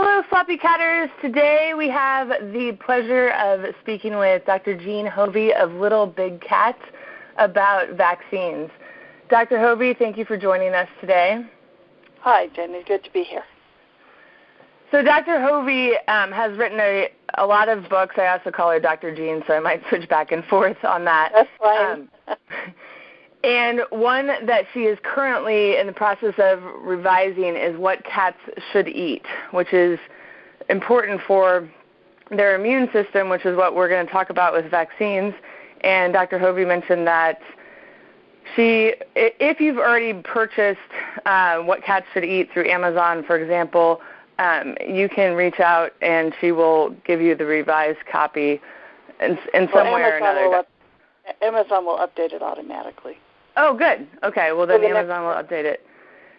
Hello, Floppycatters. Today we have the pleasure of speaking with Dr. Jean Hofve of Little Big Cats about vaccines. Dr. Hofve, thank you for joining us today. Hi, Jenny. Good to be here. So Dr. Hofve has written a lot of books. I also call her Dr. Jean, so I might switch back and forth on that. That's fine. And one that she is currently in the process of revising is What Cats Should Eat, which is important for their immune system, which is what we're going to talk about with vaccines. And Dr. Hofve mentioned that if you've already purchased What Cats Should Eat through Amazon, for example, you can reach out and she will give you the revised copy in some way or another. Amazon will update it automatically. Oh, good. Okay, well then Amazon will update it.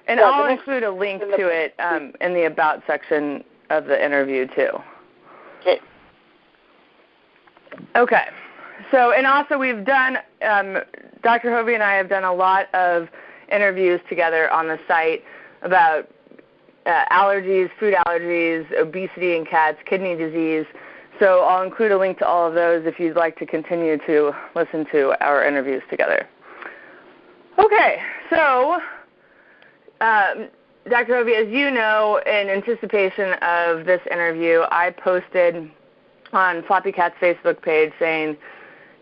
And I'll include a link to it in the About section of the interview, too. Okay. Okay. So, and also we've done, Dr. Hofve and I have done a lot of interviews together on the site about allergies, food allergies, obesity in cats, kidney disease. So I'll include a link to all of those if you'd like to continue to listen to our interviews together. Okay, so Dr. Hofve, as you know, in anticipation of this interview, I posted on Floppycats' Facebook page saying,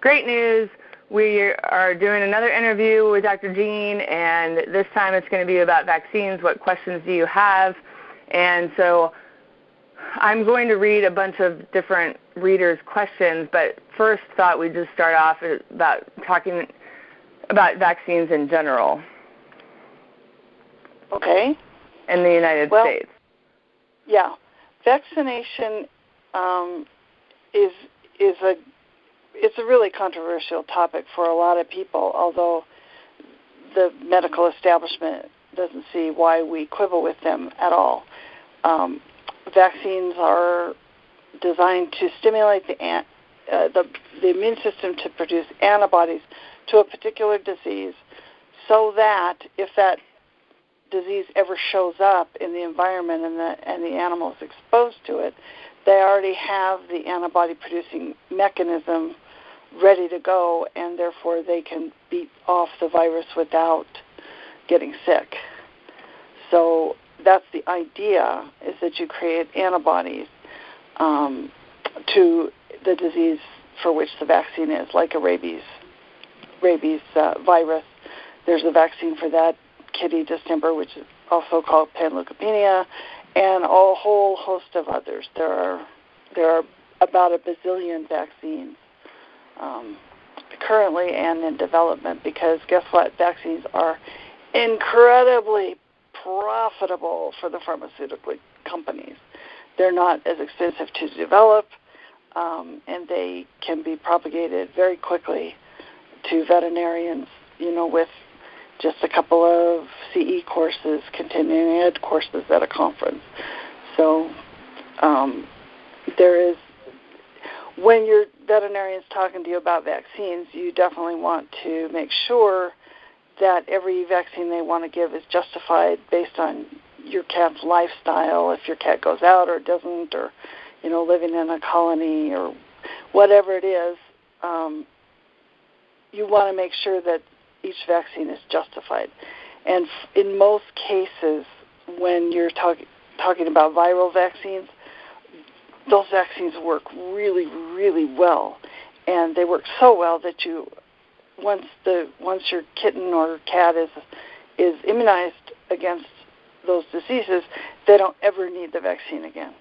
great news, we are doing another interview with Dr. Jean, and this time it's going to be about vaccines. What questions do you have? And so I'm going to read a bunch of different readers' questions, but first thought we'd just start off about talking about vaccines in general. Okay. In the United States. Yeah. Vaccination it's a really controversial topic for a lot of people, although the medical establishment doesn't see why we quibble with them at all. Vaccines are designed to stimulate the immune system to produce antibodies to a particular disease, so that if that disease ever shows up in the environment and the animal is exposed to it, they already have the antibody-producing mechanism ready to go, and therefore they can beat off the virus without getting sick. So that's the idea, is that you create antibodies to the disease for which the vaccine is, like a rabies virus. There's a vaccine for that, kitty distemper, which is also called Panleukopenia, and a whole host of others. There are about a bazillion vaccines currently and in development, because guess what? Vaccines are incredibly profitable for the pharmaceutical companies. They're not as expensive to develop, and they can be propagated very quickly to veterinarians, with just a couple of CE courses, continuing ed courses at a conference. So there is, when your veterinarian's talking to you about vaccines, you definitely want to make sure that every vaccine they want to give is justified based on your cat's lifestyle, if your cat goes out or doesn't, or, living in a colony or whatever it is. You want to make sure that each vaccine is justified. And in most cases, when you're talking about viral vaccines, those vaccines work really, really well. And they work so well that once your kitten or cat is immunized against those diseases, they don't ever need the vaccine again.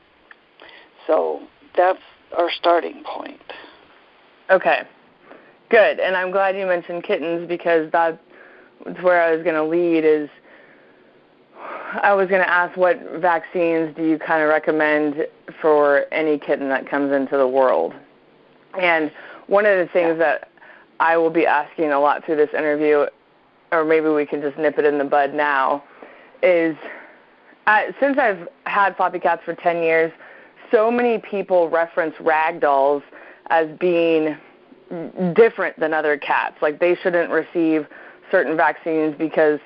So that's our starting point. Okay. Good, and I'm glad you mentioned kittens, because that's where I was going to lead. I was going to ask, what vaccines do you kind of recommend for any kitten that comes into the world? And one of the things that I will be asking a lot through this interview, or maybe we can just nip it in the bud now, is since I've had Floppycats for 10 years, so many people reference Ragdolls as being different than other cats. Like, they shouldn't receive certain vaccines because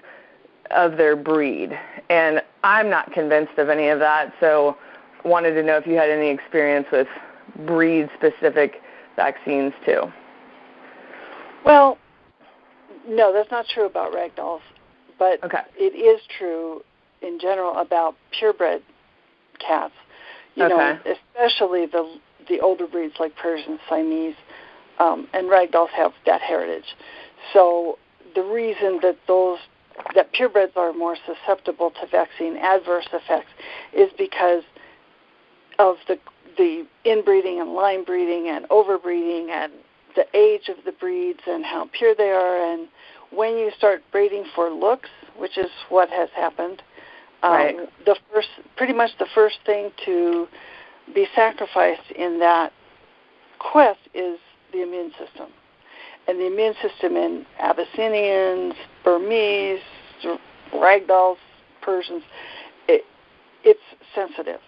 of their breed. And I'm not convinced of any of that. So wanted to know if you had any experience with breed-specific vaccines too. Well, no, that's not true about Ragdolls, but Okay. it is true in general about purebred cats. You know, especially the older breeds like Persian, Siamese, and Ragdolls have that heritage. So the reason that purebreds are more susceptible to vaccine adverse effects is because of the inbreeding and line breeding and overbreeding and the age of the breeds and how pure they are. And when you start breeding for looks, which is what has happened, pretty much the first thing to be sacrificed in that quest is the immune system. And the immune system in Abyssinians, Burmese, Ragdolls, Persians, it's sensitive.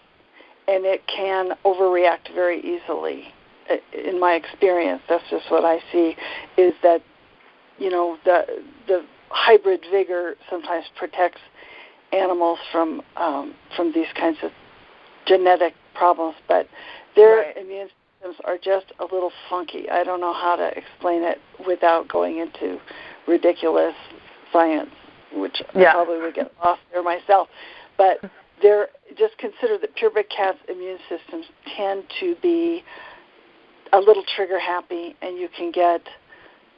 And it can overreact very easily. In my experience, that's just what I see, is that, you know, the hybrid vigor sometimes protects animals from these kinds of genetic problems, but their immune systems are just a little funky. I don't know how to explain it without going into ridiculous science, which I probably would get lost there myself. But just consider that purebred cats' immune systems tend to be a little trigger happy, and you can get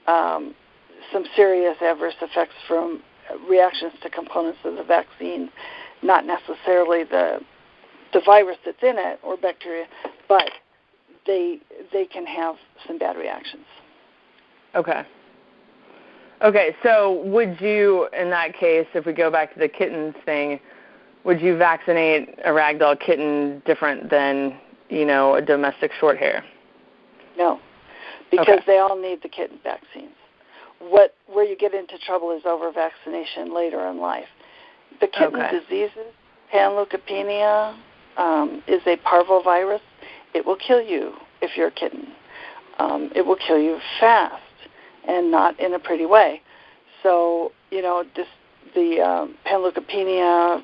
some serious adverse effects from reactions to components of the vaccine, not necessarily the virus that's in it or bacteria, but they can have some bad reactions. Okay. Okay, so would you, in that case, if we go back to the kittens thing, would you vaccinate a ragdoll kitten different than, you know, a domestic short hair? No, because they all need the kitten vaccines. Where you get into trouble is over-vaccination later in life. The kitten diseases, Panleukopenia is a parvovirus. It will kill you if you're a kitten. It will kill you fast and not in a pretty way. So, you know, the Panleukopenia,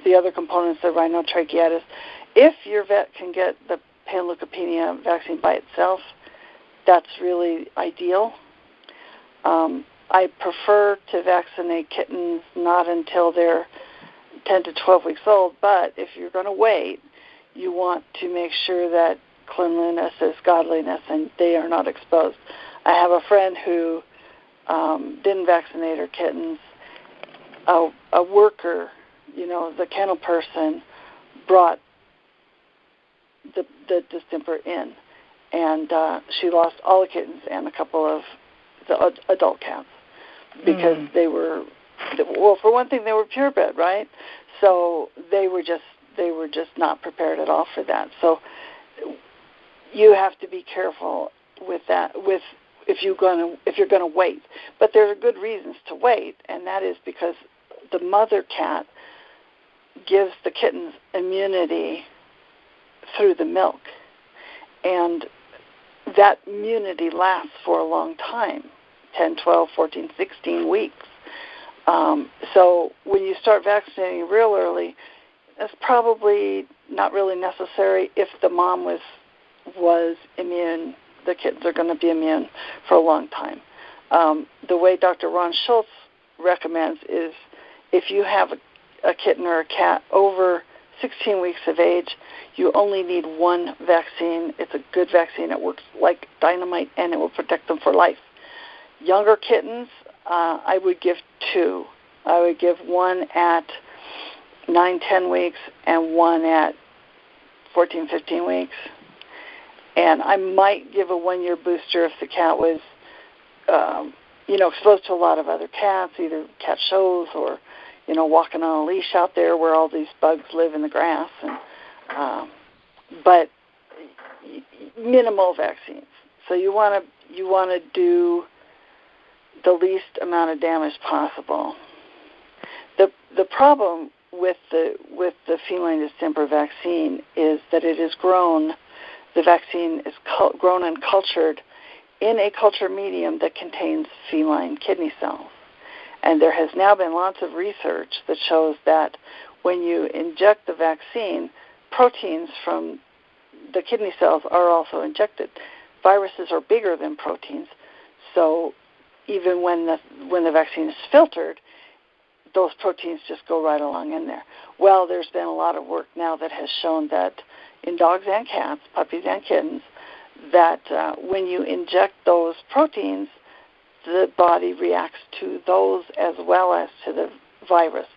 the other components of rhinotracheitis, if your vet can get the Panleukopenia vaccine by itself, that's really ideal. I prefer to vaccinate kittens not until they're 10 to 12 weeks old, but if you're going to wait, you want to make sure that cleanliness is godliness and they are not exposed. I have a friend who didn't vaccinate her kittens. A worker, you know, the kennel person, brought the distemper in, and she lost all the kittens and a couple of the adult cats because they were, well, for one thing, they were purebred, right? So they were just not prepared at all for that. So you have to be careful with that. If you're going to wait, but there are good reasons to wait, and that is because the mother cat gives the kittens immunity through the milk, and that immunity lasts for a long time, 10, 12, 14, 16 weeks. So when you start vaccinating real early, that's probably not really necessary. If the mom was immune, the kittens are going to be immune for a long time. The way Dr. Ron Schultz recommends is if you have a kitten or a cat over 16 weeks of age, you only need one vaccine. It's a good vaccine. It works like dynamite, and it will protect them for life. Younger kittens, I would give two. I would give one at 9, 10 weeks and one at 14, 15 weeks. And I might give a 1-year booster if the cat was, exposed to a lot of other cats, either cat shows or, walking on a leash out there where all these bugs live in the grass. And, but minimal vaccines. So you want to do the least amount of damage possible. The problem with the feline distemper vaccine is that it is grown. The vaccine is grown and cultured in a culture medium that contains feline kidney cells. And there has now been lots of research that shows that when you inject the vaccine, proteins from the kidney cells are also injected. Viruses are bigger than proteins, so even when the vaccine is filtered, those proteins just go right along in there. Well, there's been a lot of work now that has shown that in dogs and cats, puppies and kittens, that when you inject those proteins, the body reacts to those as well as to the virus.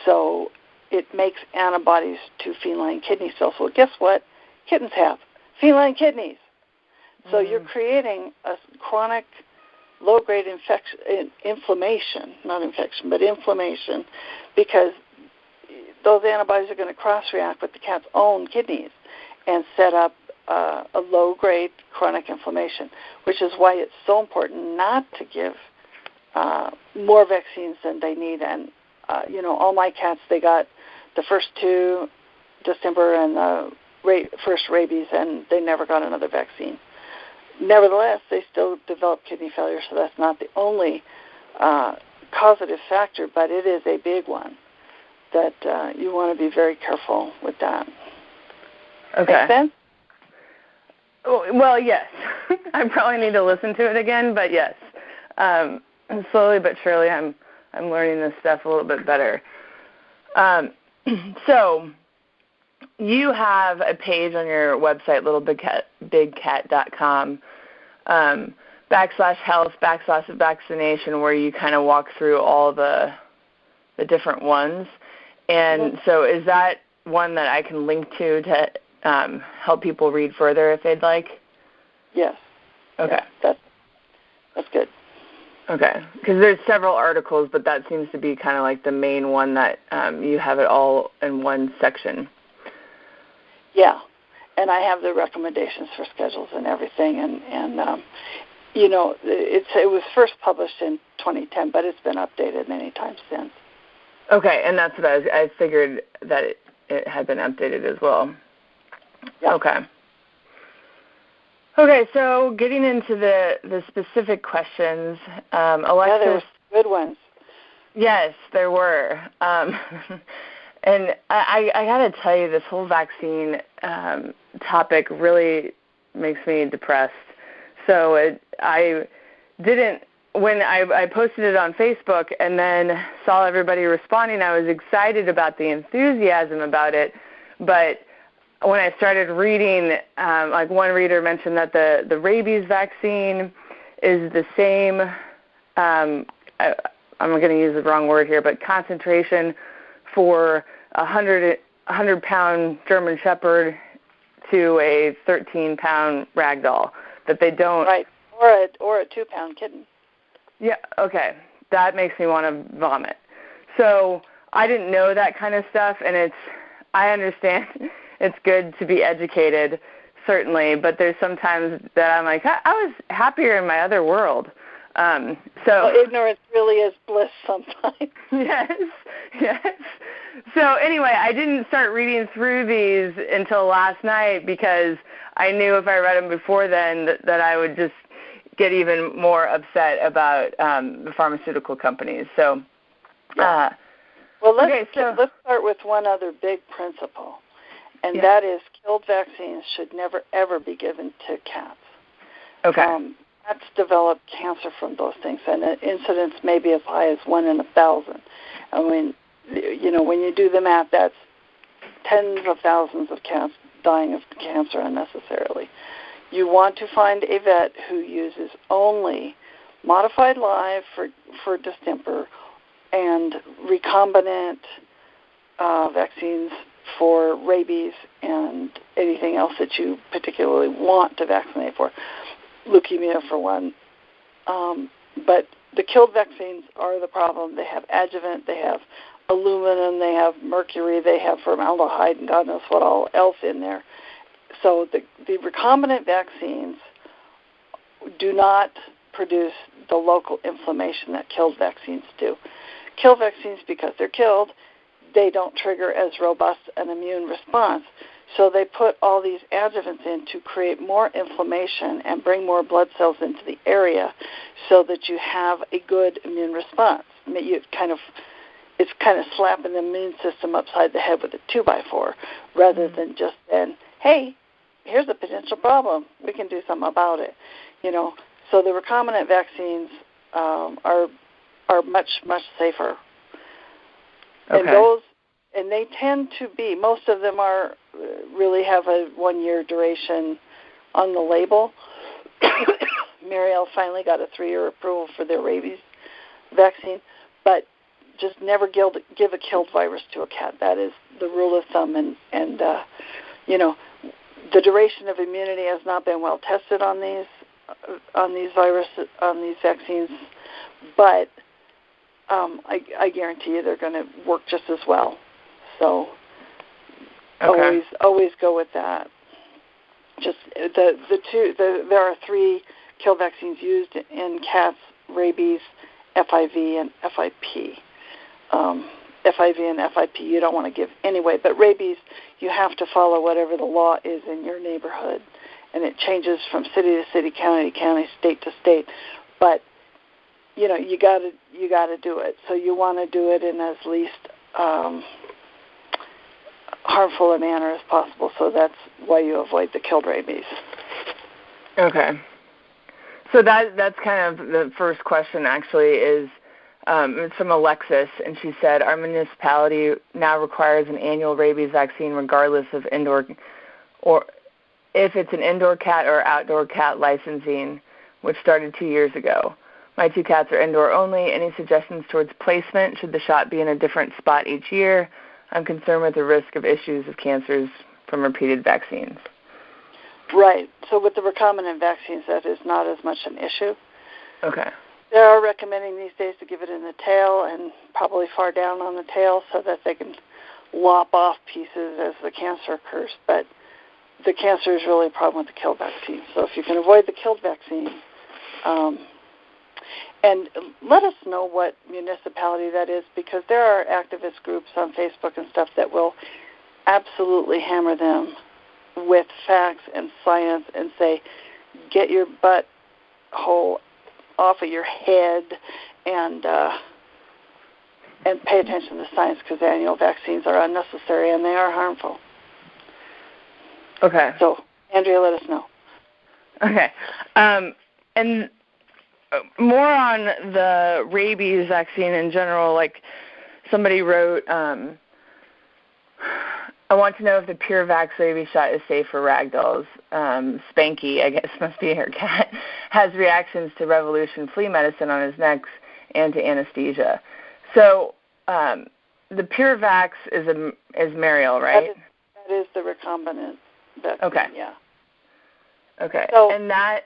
So it makes antibodies to feline kidney cells. Well, guess what? Kittens have feline kidneys. So you're creating a chronic low-grade inflammation, not infection, but inflammation, because those antibodies are going to cross-react with the cat's own kidneys and set up a low-grade chronic inflammation, which is why it's so important not to give more vaccines than they need. And, all my cats, they got the first 2 distemper and the first rabies, and they never got another vaccine. Nevertheless, they still develop kidney failure, so that's not the only causative factor, but it is a big one that you want to be very careful with that. Okay. Make sense? Well, yes. I probably need to listen to it again, but yes. Slowly but surely I'm learning this stuff a little bit better. So you have a page on your website, littlebigcat.com, /health/vaccination, where you kind of walk through all the different ones. And so is that one that I can link to help people read further if they'd like? Yes. Okay. Yes, that's good. Okay, because there's several articles, but that seems to be kind of like the main one that you have it all in one section. Yeah, and I have the recommendations for schedules and everything, and it was first published in 2010, but it's been updated many times since. Okay, and that's what I figured that it had been updated as well. Yeah. Okay, so getting into the specific questions, Alexis. Yeah, there were good ones. Yes, there were. And I got to tell you, this whole vaccine topic really makes me depressed. So when I posted it on Facebook and then saw everybody responding, I was excited about the enthusiasm about it, but when I started reading, like one reader mentioned that the Rabies Vaccine is the same, I'm going to use the wrong word here, but concentration for a 100-pound German Shepherd to a 13-pound Ragdoll, that they don't... Right, or a 2-pound kitten. Yeah, okay. That makes me want to vomit. So I didn't know that kind of stuff, and I understand it's good to be educated, certainly, but there's sometimes that I'm like, I was happier in my other world. Well, ignorance really is bliss sometimes. Yes. So anyway, I didn't start reading through these until last night because I knew if I read them before then that I would just get even more upset about the pharmaceutical companies. So, let's start with one other big principle, and that is killed vaccines should never, ever be given to cats. Okay. Cats develop cancer from those things, and the incidence may be as high as 1 in 1,000. I mean, when you do the math, that's tens of thousands of cats dying of cancer unnecessarily. You want to find a vet who uses only modified live for distemper and recombinant vaccines for rabies and anything else that you particularly want to vaccinate for. Leukemia for one. But the killed vaccines are the problem. They have adjuvant, they have aluminum, they have mercury, they have formaldehyde, and God knows what all else in there. So the recombinant vaccines do not produce the local inflammation that killed vaccines do. Killed vaccines, because they're killed, they don't trigger as robust an immune response. So they put all these adjuvants in to create more inflammation and bring more blood cells into the area so that you have a good immune response. You kind of it's kind of slapping the immune system upside the head with a 2x4 rather than just then, hey, here's a potential problem. We can do something about it. So the recombinant vaccines are much, much safer. Okay. And they tend to be, most of them really have a 1-year duration on the label. Marielle finally got a 3-year approval for their rabies vaccine, but just never give a killed virus to a cat. That is the rule of thumb, and the duration of immunity has not been well tested on these vaccines, but I guarantee you they're going to work just as well. So always go with that. Just there are 3 kill vaccines used in cats: rabies, FIV, and FIP. FIV and FIP you don't want to give anyway, but rabies you have to follow whatever the law is in your neighborhood, and it changes from city to city, county to county, state to state. But you got to do it. So you want to do it in as least harmful a manner as possible. So that's why you avoid the killed rabies. Okay. So that's kind of the first question. Actually, is it's from Alexis, and she said our municipality now requires an annual rabies vaccine, regardless of indoor or if it's an indoor cat or outdoor cat licensing, which started 2 years ago. My 2 cats are indoor only. Any suggestions towards placement? Should the shot be in a different spot each year? I'm concerned with the risk of issues of cancers from repeated vaccines. Right. So with the recombinant vaccines, that is not as much an issue. Okay. They are recommending these days to give it in the tail and probably far down on the tail so that they can lop off pieces as the cancer occurs. But the cancer is really a problem with the killed vaccine. So if you can avoid the killed vaccine, and let us know what municipality that is, because there are activist groups on Facebook and stuff that will absolutely hammer them with facts and science and say, get your butt hole off of your head and pay attention to science, because annual vaccines are unnecessary and they are harmful. Okay. So, Andrea, let us know. Okay. And more on the rabies vaccine in general, like somebody wrote, I want to know if the PureVax rabies shot is safe for Ragdolls. Spanky, I guess must be her cat, has reactions to Revolution flea medicine on his neck and to anesthesia. So the PureVax is Mariel, right? That is the recombinant vaccine, okay. Yeah. Okay. So, and that...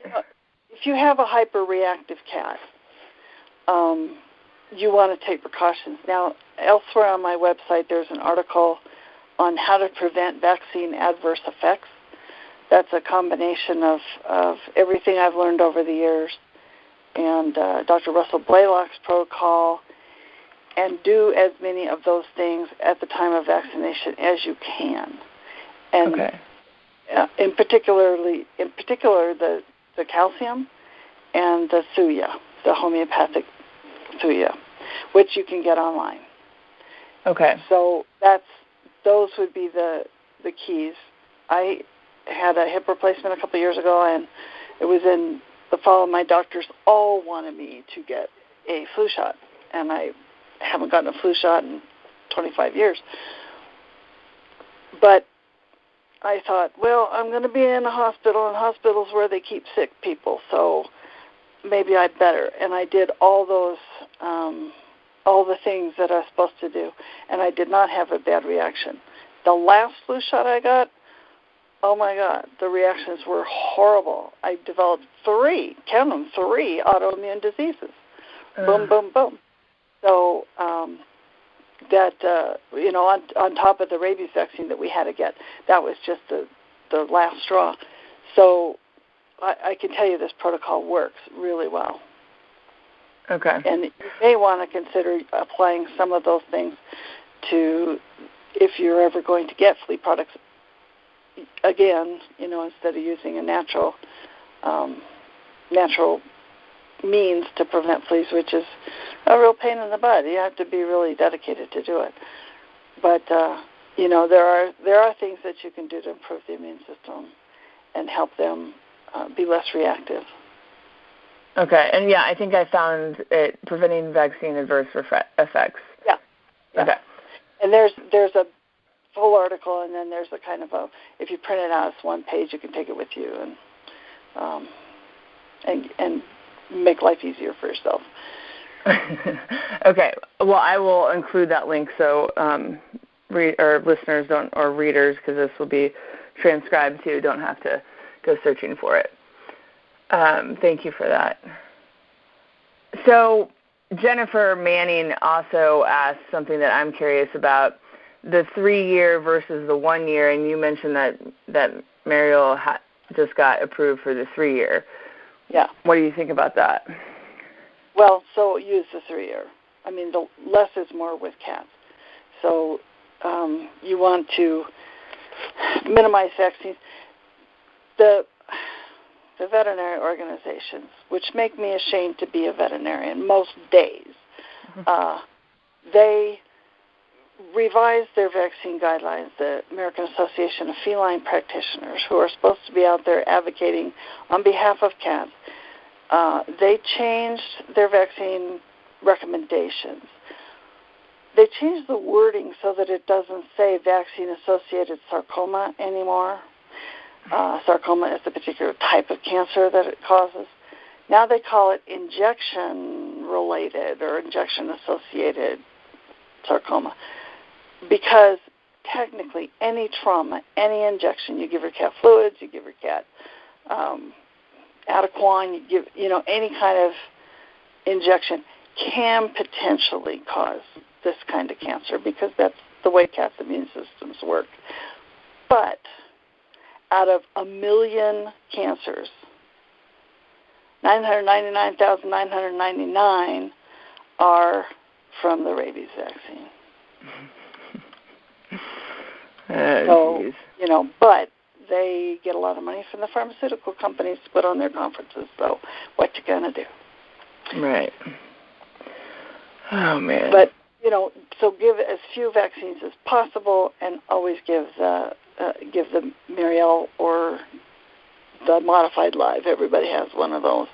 if you have a hyperreactive cat, you want to take precautions. Now, elsewhere on my website, there's an article on how to prevent vaccine adverse effects. That's a combination of everything I've learned over the years and Dr. Russell Blaylock's protocol, and do as many of those things at the time of vaccination as you can. And okay. In particular, the calcium and the Thuya, the homeopathic Thuya, which you can get online. Okay. So those would be the keys. I had a hip replacement a couple of years ago, and it was in the fall, and my doctors all wanted me to get a flu shot, and I haven't gotten a flu shot in 25 years. But I thought, well, I'm going to be in a hospital, and hospitals where they keep sick people, so maybe I'd better. And I did all those, all the things that I was supposed to do, and I did not have a bad reaction. The last flu shot I got, oh my God, the reactions were horrible. I developed 3 autoimmune diseases. Boom, boom, boom. So on top of the rabies vaccine that we had to get, that was just the last straw. So I can tell you this protocol works really well. Okay. And you may want to consider applying some of those things to, if you're ever going to get flea products, again, instead of using a natural means to prevent fleas, which is a real pain in the butt. You have to be really dedicated to do it. But there are things that you can do to improve the immune system and help them be less reactive. Okay, and I think I found it preventing vaccine adverse effects. Yeah. Okay. And there's a full article, and then there's a kind of if you print it out, it's one page. You can take it with you and make life easier for yourself. Okay. Well, I will include that link so listeners don't, or readers, because this will be transcribed too, don't have to go searching for it. Thank you for that. So Jennifer Manning also asked something that I'm curious about, the 3-year versus the 1 year, and you mentioned that Mariel just got approved for the 3-year. Yeah. What do you think about that? Well, so use the 3-year. I mean, the less is more with cats. So you want to minimize vaccines. The veterinary organizations, which make me ashamed to be a veterinarian most days, they revised their vaccine guidelines. The American Association of Feline Practitioners, who are supposed to be out there advocating on behalf of cats, they changed their vaccine recommendations. They changed the wording so that it doesn't say vaccine-associated sarcoma anymore. Sarcoma is the particular type of cancer that it causes. Now they call it injection-related or injection-associated sarcoma, because technically any trauma, any injection, you give your cat fluids, you give your cat Adequan, you give, any kind of injection can potentially cause this kind of cancer, because that's the way cats' immune systems work. But out of 1 million cancers, 999,999 are from the rabies vaccine. So, but they get a lot of money from the pharmaceutical companies to put on their conferences. So what you gonna do? Right. Oh, man. But, so give as few vaccines as possible, and always give the Mariel or the modified live. Everybody has one of those.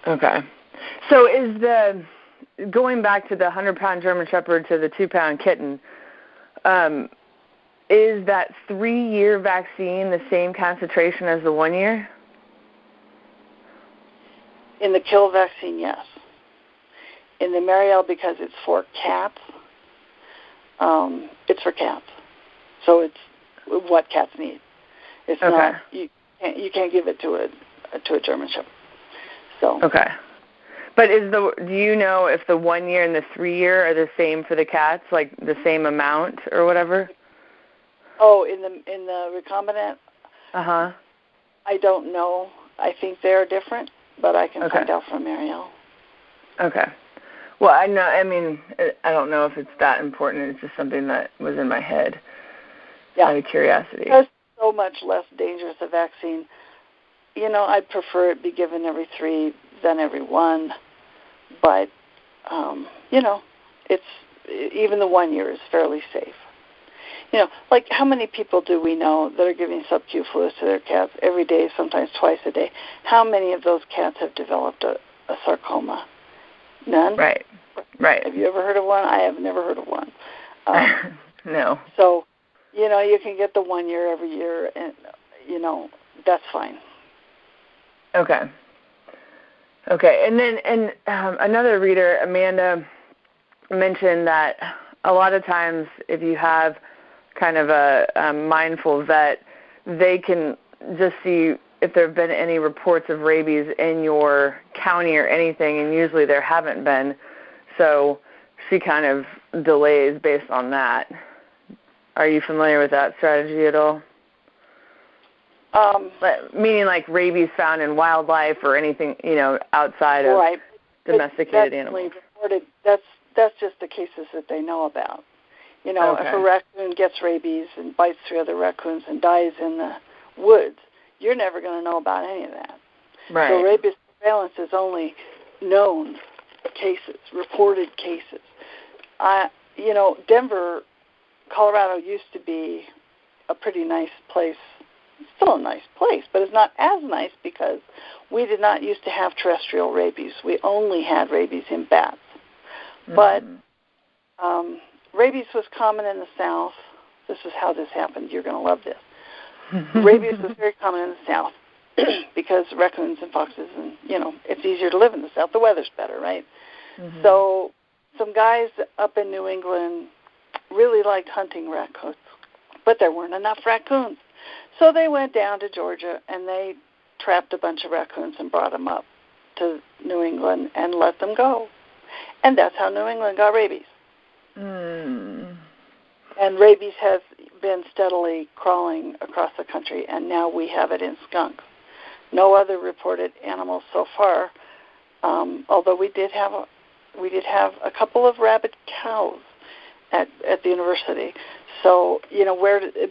Okay. So is going back to the 100-pound German Shepherd to the 2-pound kitten, is that 3-year vaccine the same concentration as the 1 year? In the kill vaccine, yes. In the Mariel, because it's for cats, it's for cats. So it's what cats need. It's not, you can't give it to a German Shepherd. So. Okay. But do you know if the 1 year and the 3 year are the same for the cats, like the same amount or whatever? Oh, in the recombinant? Uh-huh. I don't know. I think they're different, but I can find out from Mariel. Okay. Well, I don't know if it's that important. It's just something that was in my head out of curiosity. It's so much less dangerous a vaccine. I'd prefer it be given every 3 than every 1. But, it's even the 1 year is fairly safe. Like how many people do we know that are giving sub-Q fluids to their cats every day, sometimes twice a day? How many of those cats have developed a sarcoma? None? Right. Have you ever heard of one? I have never heard of one. No. So, you can get the 1 year every year, and, that's fine. Okay. And then another reader, Amanda, mentioned that a lot of times if you have kind of a mindful vet, they can just see if there have been any reports of rabies in your county or anything, and usually there haven't been. So she kind of delays based on that. Are you familiar with that strategy at all? Meaning like rabies found in wildlife or anything, outside of domesticated animals. Reported, that's just the cases that they know about. If a raccoon gets rabies and bites 3 other raccoons and dies in the woods, you're never going to know about any of that. Right. So rabies surveillance is only known cases, reported cases. Denver, Colorado used to be a pretty nice place. It's still a nice place, but it's not as nice because we did not used to have terrestrial rabies. We only had rabies in bats. Mm-hmm. But rabies was common in the South. This is how this happened. You're going to love this. Rabies was very common in the South because raccoons and foxes, and, it's easier to live in the South. The weather's better, right? Mm-hmm. So some guys up in New England really liked hunting raccoons, but there weren't enough raccoons. So they went down to Georgia, and they trapped a bunch of raccoons and brought them up to New England and let them go. And that's how New England got rabies. Mm. And rabies has been steadily crawling across the country, and now we have it in skunks. No other reported animals so far, although we did have a couple of rabid cows at the university. So,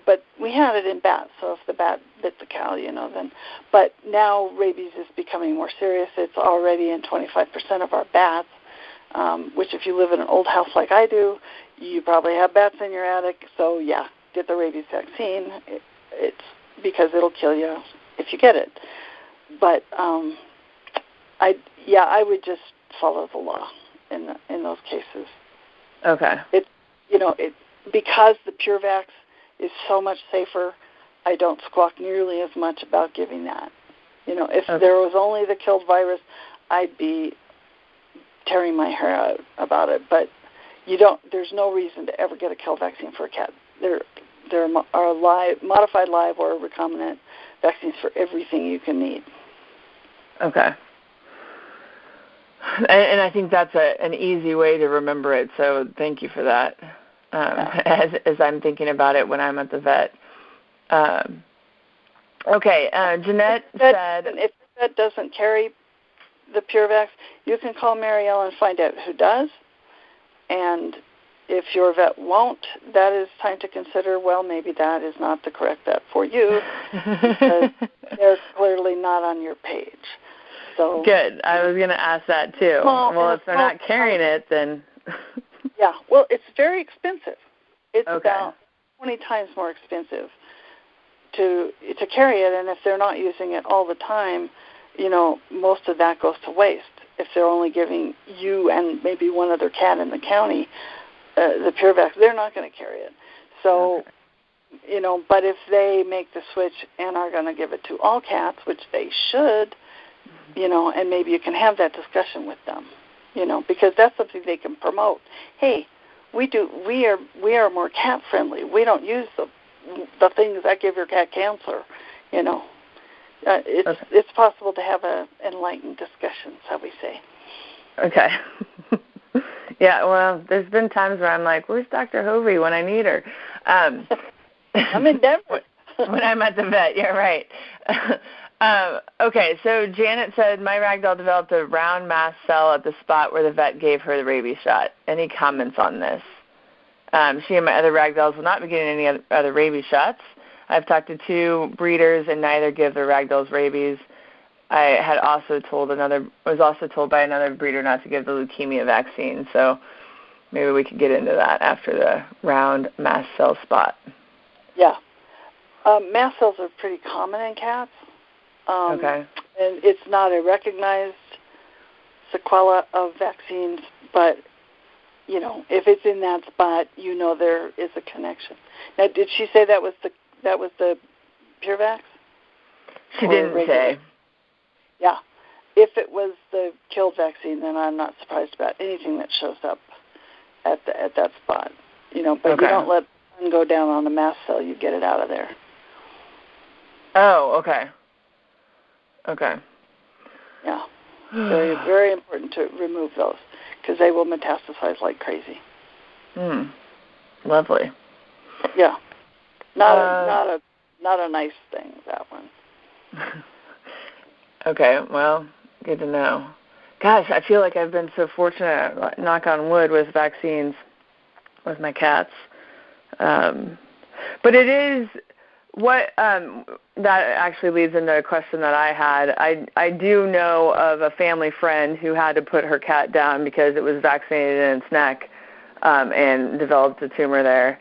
but we had it in bats, so if the bat bit the cow, then. But now rabies is becoming more serious. It's already in 25% of our bats, which if you live in an old house like I do, you probably have bats in your attic. So, yeah, get the rabies vaccine. It's because it'll kill you if you get it. But, I would just follow the law in those cases. Okay. Because the PureVax is so much safer, I don't squawk nearly as much about giving that. If there was only the killed virus, I'd be tearing my hair out about it. But there's no reason to ever get a kill vaccine for a cat. There are modified live or recombinant vaccines for everything you can need. Okay. And I think that's an easy way to remember it, so thank you for that. As I'm thinking about it when I'm at the vet. Jeanette said... If the vet doesn't carry the PureVax, you can call Marielle and find out who does. And if your vet won't, that is time to consider, well, maybe that is not the correct vet for you because they're clearly not on your page. So good. I was going to ask that, too. Well, if they're not carrying it, then... Yeah, well, it's very expensive. It's about 20 times more expensive to carry it, and if they're not using it all the time, most of that goes to waste. If they're only giving you and maybe one other cat in the county the PureVax, they're not going to carry it. So, but if they make the switch and are going to give it to all cats, which they should, and maybe you can have that discussion with them. Because that's something they can promote. Hey, we are more cat friendly. We don't use the things that give your cat cancer. It's possible to have an enlightened discussion, shall we say? Okay. Yeah. Well, there's been times where I'm like, "Where's Dr. Hofve when I need her?" I'm in Denver when I'm at the vet. Yeah, right. Okay, so Janet said, my Ragdoll developed a round mast cell at the spot where the vet gave her the rabies shot. Any comments on this? She and my other Ragdolls will not be getting any other rabies shots. I've talked to 2 breeders, and neither give their Ragdolls rabies. I was also told by another breeder not to give the leukemia vaccine, so maybe we could get into that after the round mast cell spot. Yeah. Mast cells are pretty common in cats. And it's not a recognized sequela of vaccines, but, if it's in that spot, there is a connection. Now, did she say that was the PureVax? She didn't say. Yeah. If it was the killed vaccine, then I'm not surprised about anything that shows up at that spot. But you don't let one go down on a mast cell, you get it out of there. Oh, okay. Okay. Yeah. Very, very important to remove those because they will metastasize like crazy. Lovely. Yeah. Not a nice thing, that one. Okay, well, good to know. Gosh, I feel like I've been so fortunate, knock on wood, with vaccines with my cats. But it is, What that actually leads into a question that I had. I do know of a family friend who had to put her cat down because it was vaccinated in its neck and developed a tumor there.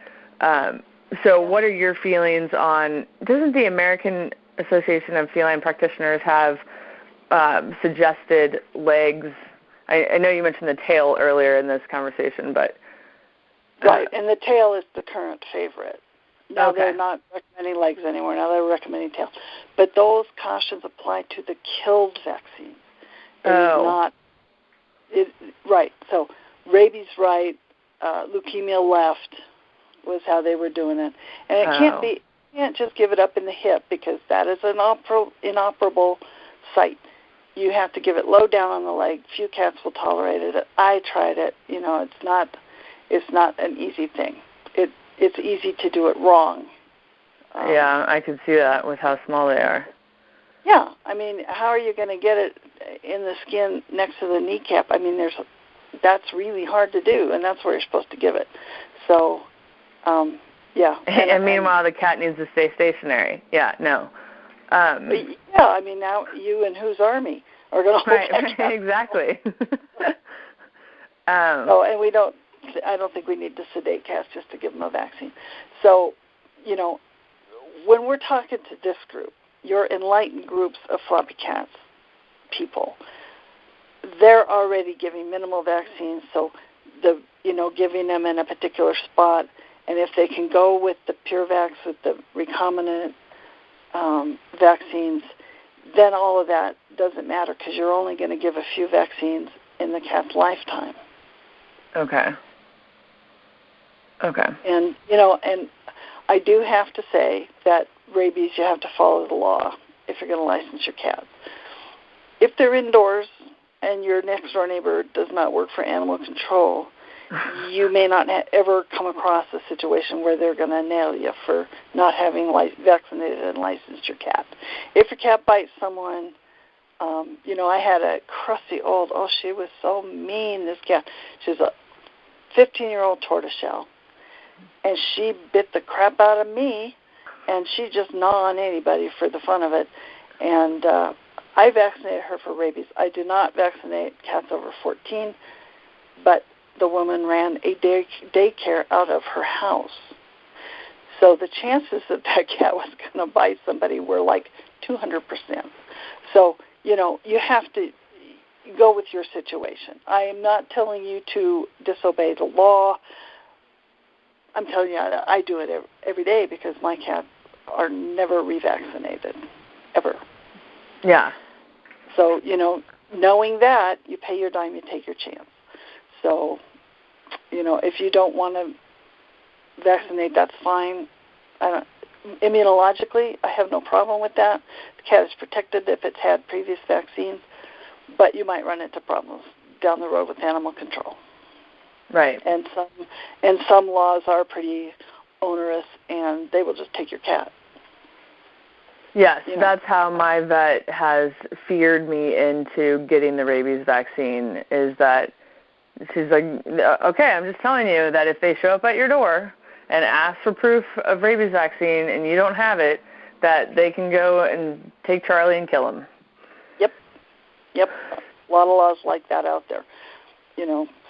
So what are your feelings on, doesn't the American Association of Feline Practitioners have suggested legs? I know you mentioned the tail earlier in this conversation, but... Right, and the tail is the current favorite. Now okay. They're not recommending legs anymore. Now they're recommending tail. But those cautions apply to the killed vaccine. Right. So rabies right, leukemia left was how they were doing it. And you can't just give it up in the hip because that is an inoperable site. You have to give it low down on the leg. Few cats will tolerate it. I tried it. It's not an easy thing. It's easy to do it wrong. Yeah, I can see that with how small they are. Yeah, I mean, how are you going to get it in the skin next to the kneecap? I mean, that's really hard to do, and that's where you're supposed to give it. So, yeah. And meanwhile, the cat needs to stay stationary. Yeah, no. Yeah, I mean, now you and whose army are going to hold that cat. Exactly. And I don't think we need to sedate cats just to give them a vaccine. So, when we're talking to this group, your enlightened groups of Floppycats people, they're already giving minimal vaccines, so giving them in a particular spot, and if they can go with the PureVax, with the recombinant vaccines, then all of that doesn't matter because you're only going to give a few vaccines in the cat's lifetime. Okay. And and I do have to say that rabies, you have to follow the law if you're going to license your cats. If they're indoors and your next door neighbor does not work for animal control, you may not ever come across a situation where they're going to nail you for not having vaccinated and licensed your cat. If your cat bites someone, I had a crusty she was so mean, this cat. She's a 15-year-old tortoiseshell. And she bit the crap out of me, and she just gnaw on anybody for the fun of it. And I vaccinated her for rabies. I do not vaccinate cats over 14, but the woman ran a daycare out of her house. So the chances that cat was going to bite somebody were like 200%. So, you have to go with your situation. I am not telling you to disobey the law. I'm telling you, I do it every day because my cats are never revaccinated, ever. Yeah. So, knowing that, you pay your dime, you take your chance. So, if you don't want to vaccinate, that's fine. Immunologically, I have no problem with that. The cat is protected if it's had previous vaccines, but you might run into problems down the road with animal control. Right. And some laws are pretty onerous, and they will just take your cat. Yes, that's how my vet has feared me into getting the rabies vaccine, is that she's like, okay, I'm just telling you that if they show up at your door and ask for proof of rabies vaccine and you don't have it, that they can go and take Charlie and kill him. Yep. A lot of laws like that out there.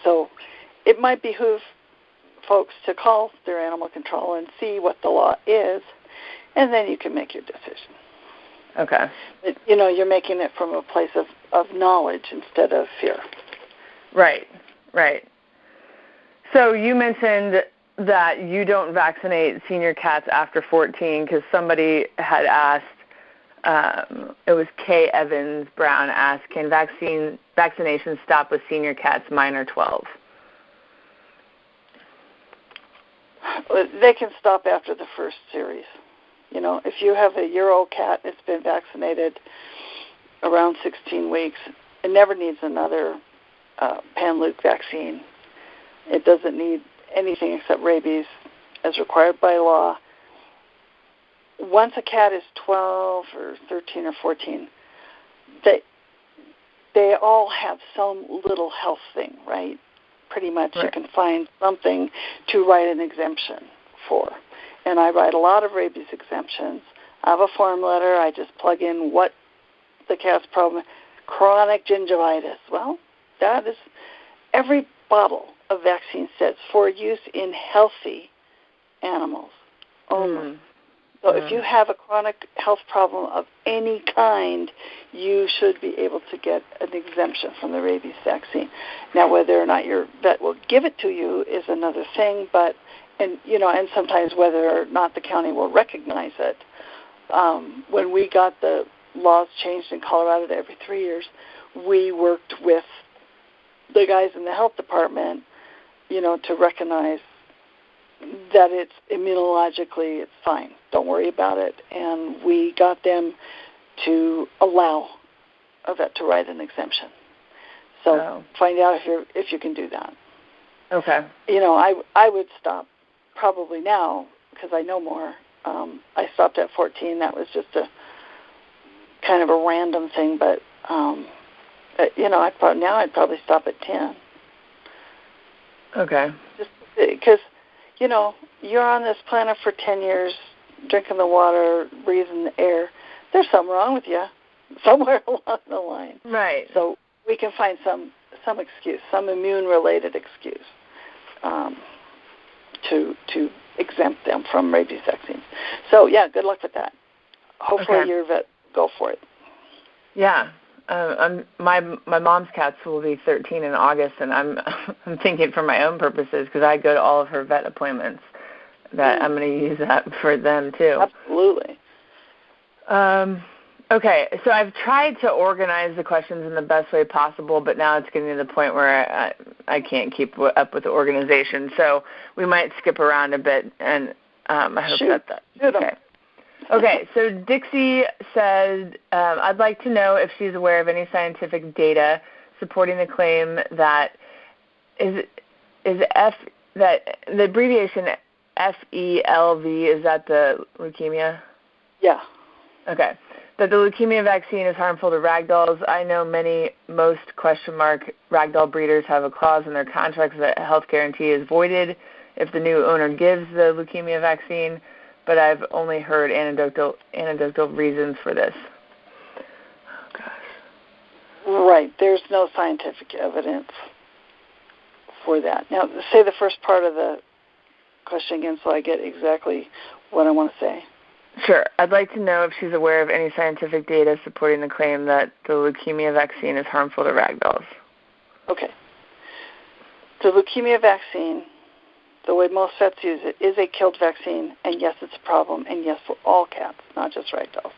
So it might behoove folks to call their animal control and see what the law is, and then you can make your decision. Okay. But, you're making it from a place of knowledge instead of fear. Right. So you mentioned that you don't vaccinate senior cats after 14 because somebody had asked, it was Kay Evans Brown asked, can vaccinations stop with senior cats, mine are 12? They can stop after the first series. If you have a year-old cat that's been vaccinated around 16 weeks, it never needs another Panleukopenia vaccine. It doesn't need anything except rabies as required by law. Once a cat is 12 or 13 or 14, they all have some little health thing, right? Pretty much. Right. You can find something to write an exemption for. and I write a lot of rabies exemptions. I have a form letter. I just plug in what the cat's problem is. Chronic gingivitis. Well, that is every bottle of vaccine says for use in healthy animals only. So if you have a chronic health problem of any kind, you should be able to get an exemption from the rabies vaccine. Now, whether or not your vet will give it to you is another thing, but and sometimes whether or not the county will recognize it. When we got the laws changed in Colorado to every 3 years, we worked with the guys in the health department, to recognize that it's immunologically it's fine. Don't worry about it. And we got them to allow a vet to write an exemption. So find out if you can do that. Okay. I would stop probably now because I know more. I stopped at 14. That was just a kind of a random thing, but I'd probably stop at 10. Okay. Just because, you're on this planet for 10 years, drinking the water, breathing the air. There's something wrong with you somewhere along the line. Right. So we can find some excuse, some immune-related excuse to exempt them from rabies vaccines. So, yeah, good luck with that. Hopefully your vet go for it. Yeah. My mom's cats will be 13 in August, and I'm thinking for my own purposes because I go to all of her vet appointments that I'm going to use that for them too. Absolutely. Okay, so I've tried to organize the questions in the best way possible, but now it's getting to the point where I can't keep up with the organization. So we might skip around a bit, and I hope that's okay. Okay, so Dixie said, I'd like to know if she's aware of any scientific data supporting the claim that that the abbreviation FELV, is that the leukemia? Yeah. Okay. That the leukemia vaccine is harmful to Ragdolls. I know most Ragdoll breeders have a clause in their contracts that a health guarantee is voided if the new owner gives the leukemia vaccine, but I've only heard anecdotal reasons for this. Oh, gosh. Right. There's no scientific evidence for that. Now, say the first part of the question again so I get exactly what I want to say. Sure. I'd like to know if she's aware of any scientific data supporting the claim that the leukemia vaccine is harmful to Ragdolls. Okay. The leukemia vaccine, the way most vets use it, is a killed vaccine, and yes, it's a problem, and yes, for all cats, not just Ragdolls.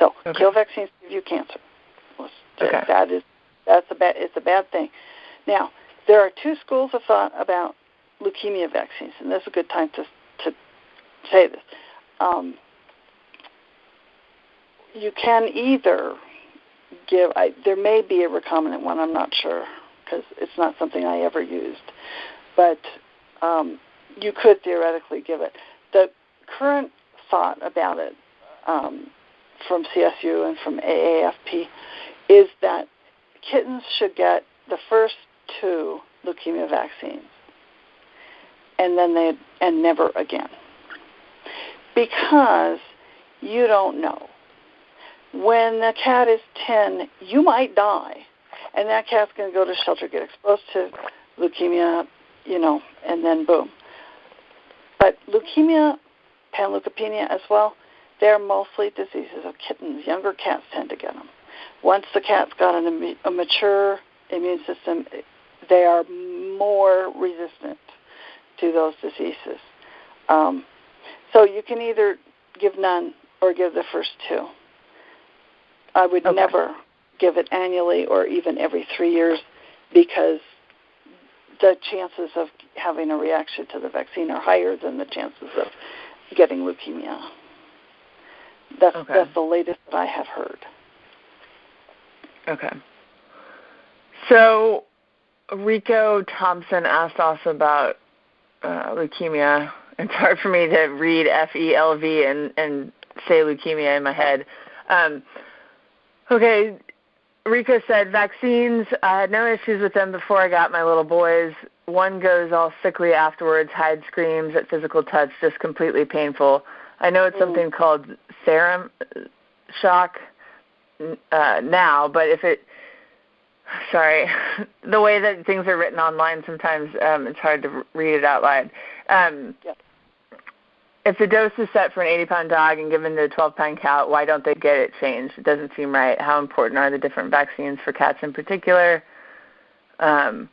So, killed vaccines give you cancer. It's a bad thing. Now, there are two schools of thought about leukemia vaccines, and this is a good time to say this. You can either give, there may be a recombinant one, I'm not sure, because it's not something I ever used, but you could theoretically give it. The current thought about it from CSU and from AAFP is that kittens should get the first 2 leukemia vaccines and then and never again, because you don't know. When the cat is 10, you might die, and that cat's going to go to shelter, get exposed to leukemia, and then boom. But leukemia, Panleukopenia as well, they're mostly diseases of kittens. Younger cats tend to get them. Once the cat's got a mature immune system, they are more resistant to those diseases. So you can either give none or give the first 2. I would never give it annually or even every 3 years, because the chances of having a reaction to the vaccine are higher than the chances of getting leukemia. That's the latest that I have heard. Okay. So Rico Thompson asked also about leukemia. It's hard for me to read FELV and say leukemia in my head. Okay, Rico said, vaccines, I had no issues with them before I got my little boys. One goes all sickly afterwards, hides screams at physical touch, just completely painful. I know it's something called serum shock now, but if it, sorry, the way that things are written online sometimes it's hard to read it out loud. If the dose is set for an 80-pound dog and given to a 12-pound cat, why don't they get it changed? It doesn't seem right. How important are the different vaccines for cats in particular? My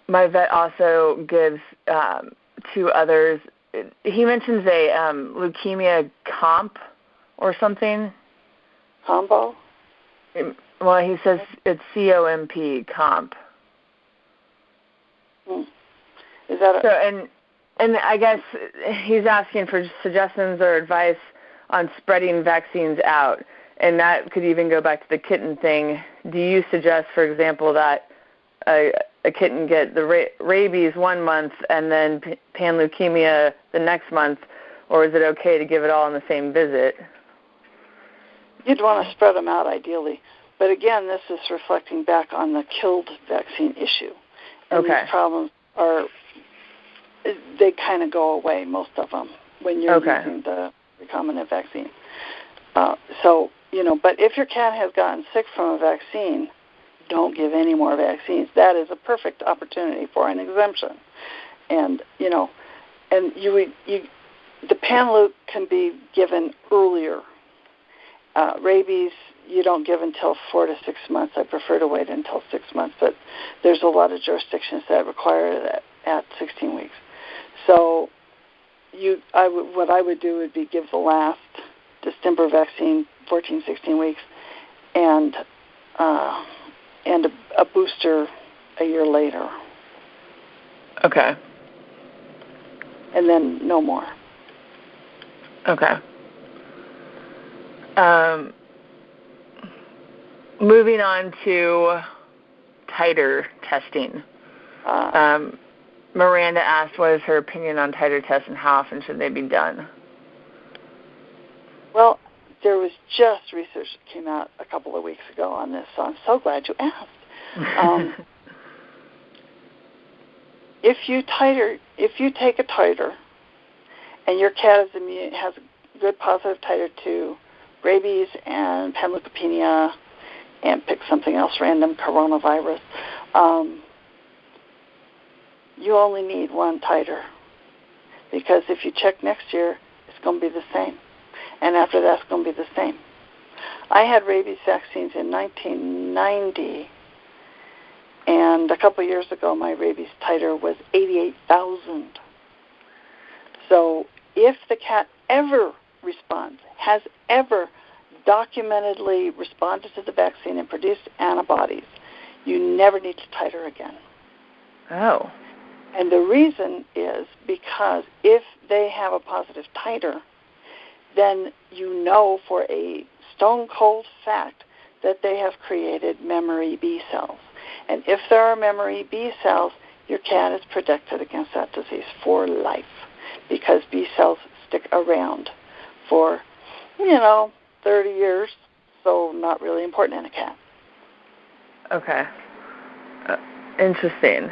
vet also gives to others. He mentions a leukemia comp or something. Combo? Well, he says it's COMP, comp. Is that a... And I guess he's asking for suggestions or advice on spreading vaccines out, and that could even go back to the kitten thing. Do you suggest, for example, that a kitten get the rabies 1 month and then panleukopenia the next month, or is it okay to give it all in the same visit? You'd want to spread them out ideally. But again, this is reflecting back on the killed vaccine issue. And these problems are... they kind of go away, most of them, when you're using the recombinant vaccine. So, but if your cat has gotten sick from a vaccine, don't give any more vaccines. That is a perfect opportunity for an exemption. And, and the Panleuk can be given earlier. Rabies, you don't give until 4 to 6 months. I prefer to wait until 6 months, but there's a lot of jurisdictions that require that at 16 weeks. So what I would do would be give the last distemper vaccine 14, 16 weeks and a booster a year later. Okay. And then no more. Okay. Moving on to titer testing. Miranda asked, what is her opinion on titer tests and how often should they be done? Well, there was just research that came out a couple of weeks ago on this, so I'm so glad you asked. If you take a titer and your cat has a good positive titer to rabies and panleukopenia and pick something else random, coronavirus, you only need one titer, because if you check next year, it's going to be the same, and after that, it's going to be the same. I had rabies vaccines in 1990, and a couple of years ago, my rabies titer was 88,000. So if the cat ever responds, has ever documentedly responded to the vaccine and produced antibodies, you never need to titer again. Oh. And the reason is because if they have a positive titer, then you know for a stone-cold fact that they have created memory B cells. And if there are memory B cells, your cat is protected against that disease for life, because B cells stick around for, 30 years, so not really important in a cat. Okay. Interesting.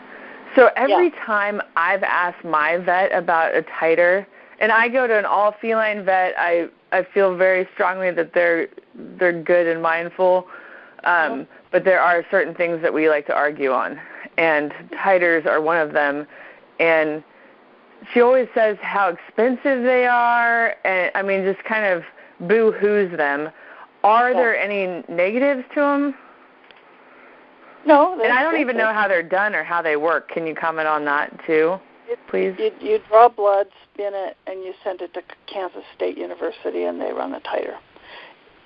So every time I've asked my vet about a titer, and I go to an all-feline vet, I feel very strongly that they're good and mindful, but there are certain things that we like to argue on, and titers are one of them. And she always says how expensive they are, and just kind of boo-hoos them. Are there any negatives to them? No. And I don't even know how they're done or how they work. Can you comment on that too, please? You draw blood, spin it, and you send it to Kansas State University, and they run a titer.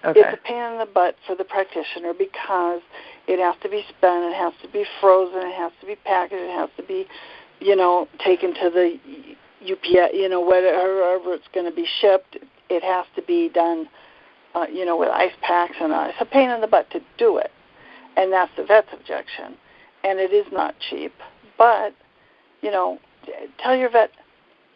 Okay. It's a pain in the butt for the practitioner because it has to be spun, it has to be frozen, it has to be packaged, it has to be, taken to the UPS, wherever it's going to be shipped. It has to be done, with ice packs, and it's a pain in the butt to do it. And that's the vet's objection. And it is not cheap. But, tell your vet,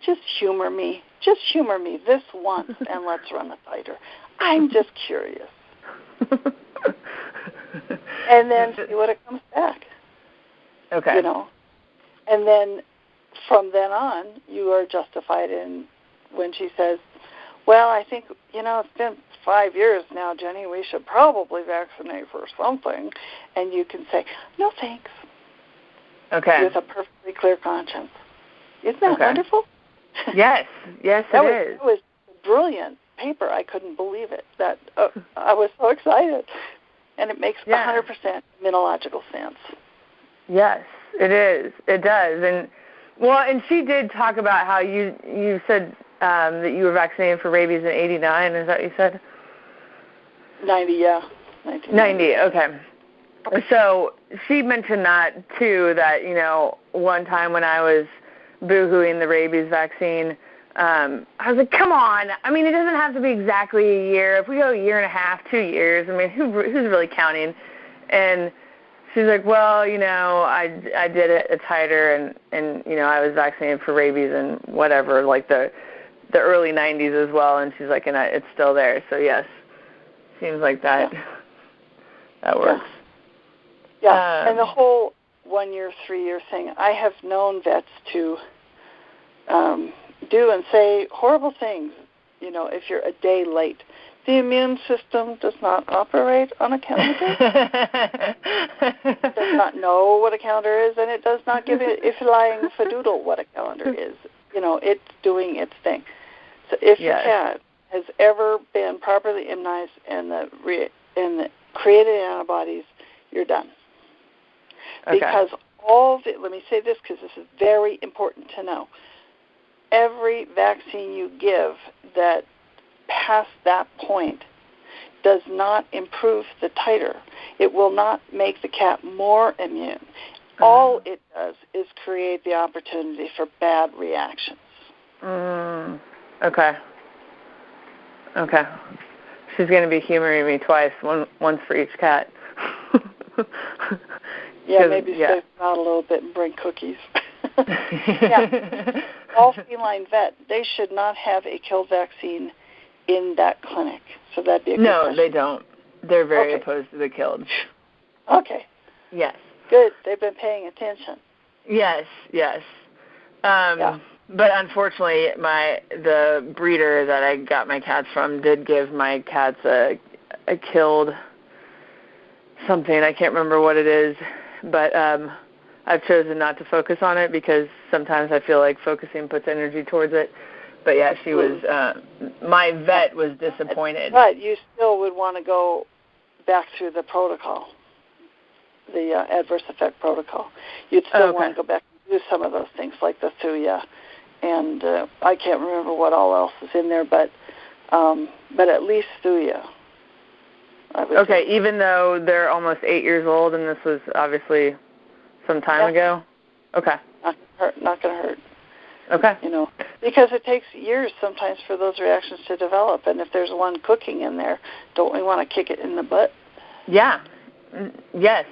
just humor me. Just humor me this once, and let's run a titer. I'm just curious. And then see what it comes back. Okay. You know, and then from then on, you are justified in when she says, well, I think, it's been 5 years now, Jenny, we should probably vaccinate for something. And you can say, no, thanks. Okay. With a perfectly clear conscience. Isn't that wonderful? Yes. Yes, it is. That was a brilliant paper. I couldn't believe it. That I was so excited. And it makes 100% immunological sense. Yes, it is. It does. And she did talk about how you said that you were vaccinated for rabies in 89. Is that what you said? 90, yeah. 90, okay. So she mentioned that, too, that, one time when I was boo-hooing the rabies vaccine, I was like, come on. I mean, it doesn't have to be exactly a year. If we go a year and a half, 2 years, I mean, who's really counting? And she's like, well, I did it a titer, and I was vaccinated for rabies and whatever, like the early 90s as well. And she's like, and it's still there. So, yes, seems like that works. Yeah, and the whole 1 year, 3 year thing, I have known vets to do and say horrible things, if you're a day late. The immune system does not operate on a calendar. It does not know what a calendar is, and it does not give it, if lying fadoodle, what a calendar is. It's doing its thing. So if your cat has ever been properly immunized and the created antibodies, you're done. Okay. Because let me say this because this is very important to know. Every vaccine you give that past that point does not improve the titer. It will not make the cat more immune. All it does is create the opportunity for bad reactions. Okay. She's going to be humoring me twice, once for each cat. Maybe space them out a little bit and bring cookies. All feline vet, they should not have a kill vaccine in that clinic. So that'd be a good question. They don't. They're very opposed to the killed. Okay. Yes. Good. They've been paying attention. Yes. But unfortunately, the breeder that I got my cats from did give my cats a killed something. I can't remember what it is, but I've chosen not to focus on it because sometimes I feel like focusing puts energy towards it. But yeah, she was. My vet was disappointed. But you still would want to go back through the protocol, the adverse effect protocol. You'd still want to go back and do some of those things like the Thuya, and I can't remember what all else is in there, but at least Thuya. Okay, even though they're almost 8 years old, and this was obviously some time ago. Okay. Not going to hurt. Okay. Because it takes years sometimes for those reactions to develop, and if there's one cooking in there, don't we want to kick it in the butt? Yeah. Yes.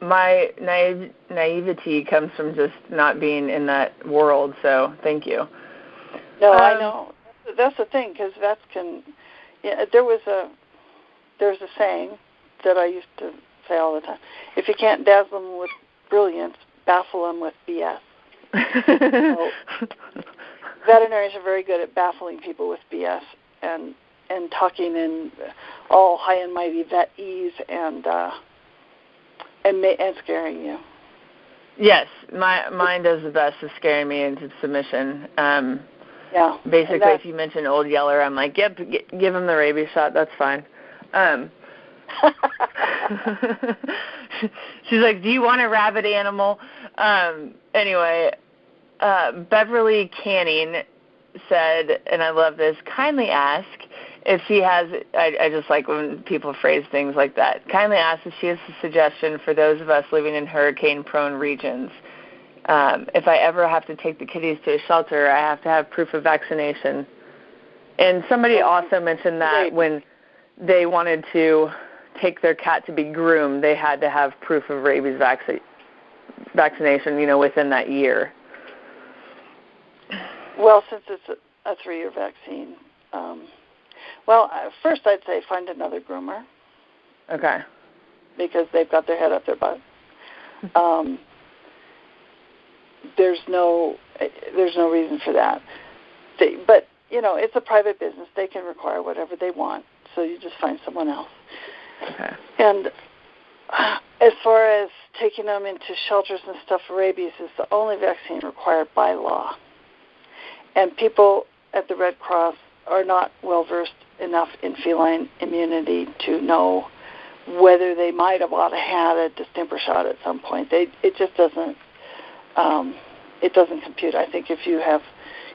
My naivety comes from just not being in that world, so thank you. No, I know. That's the thing, because vets can... Yeah, there's a saying that I used to say all the time. If you can't dazzle them with brilliance, baffle them with BS. So, veterinarians are very good at baffling people with BS and talking in all high and mighty vet ease and scaring you. Yes, mine does the best of scaring me into submission. Basically, if you mention Old Yeller, I'm like, yep, give him the rabies shot. That's fine. She's like, do you want a rabid animal? Anyway, Beverly Canning said, and I love this, kindly ask if she has, I just like when people phrase things like that, kindly ask if she has a suggestion for those of us living in hurricane-prone regions. If I ever have to take the kitties to a shelter, I have to have proof of vaccination. And somebody also mentioned that when they wanted to take their cat to be groomed, they had to have proof of rabies vaccination, within that year. Well, since it's a 3-year vaccine, first I'd say find another groomer Okay. Because they've got their head up their butt. There's no reason for that. But it's a private business. They can require whatever they want. So you just find someone else. Okay. And as far as taking them into shelters and stuff for rabies is the only vaccine required by law. And people at the Red Cross are not well-versed enough in feline immunity to know whether they might have ought to had a distemper shot at some point. It just doesn't. It doesn't compute. I think if you have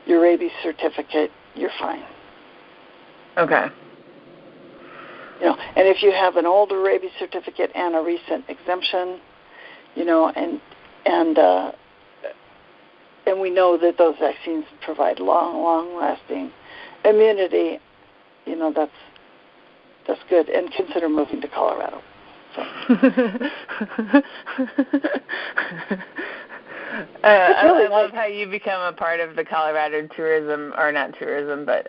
your rabies certificate, you're fine. Okay. And if you have an older rabies certificate and a recent exemption, and we know that those vaccines provide long-lasting immunity, that's good. And consider moving to Colorado. So. I love how you become a part of the Colorado tourism, or not tourism, but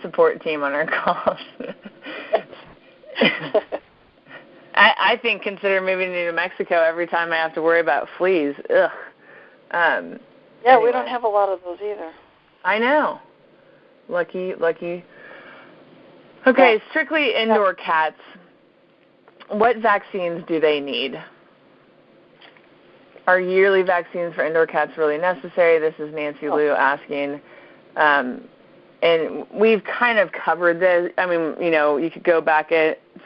support team on our calls. I think consider moving to New Mexico every time I have to worry about fleas. Ugh. Anyway. We don't have a lot of those either. I know. Lucky. Okay, yeah. Strictly indoor cats. What vaccines do they need? Are yearly vaccines for indoor cats really necessary? This is Nancy Lou asking. And we've kind of covered this. I mean, you could go back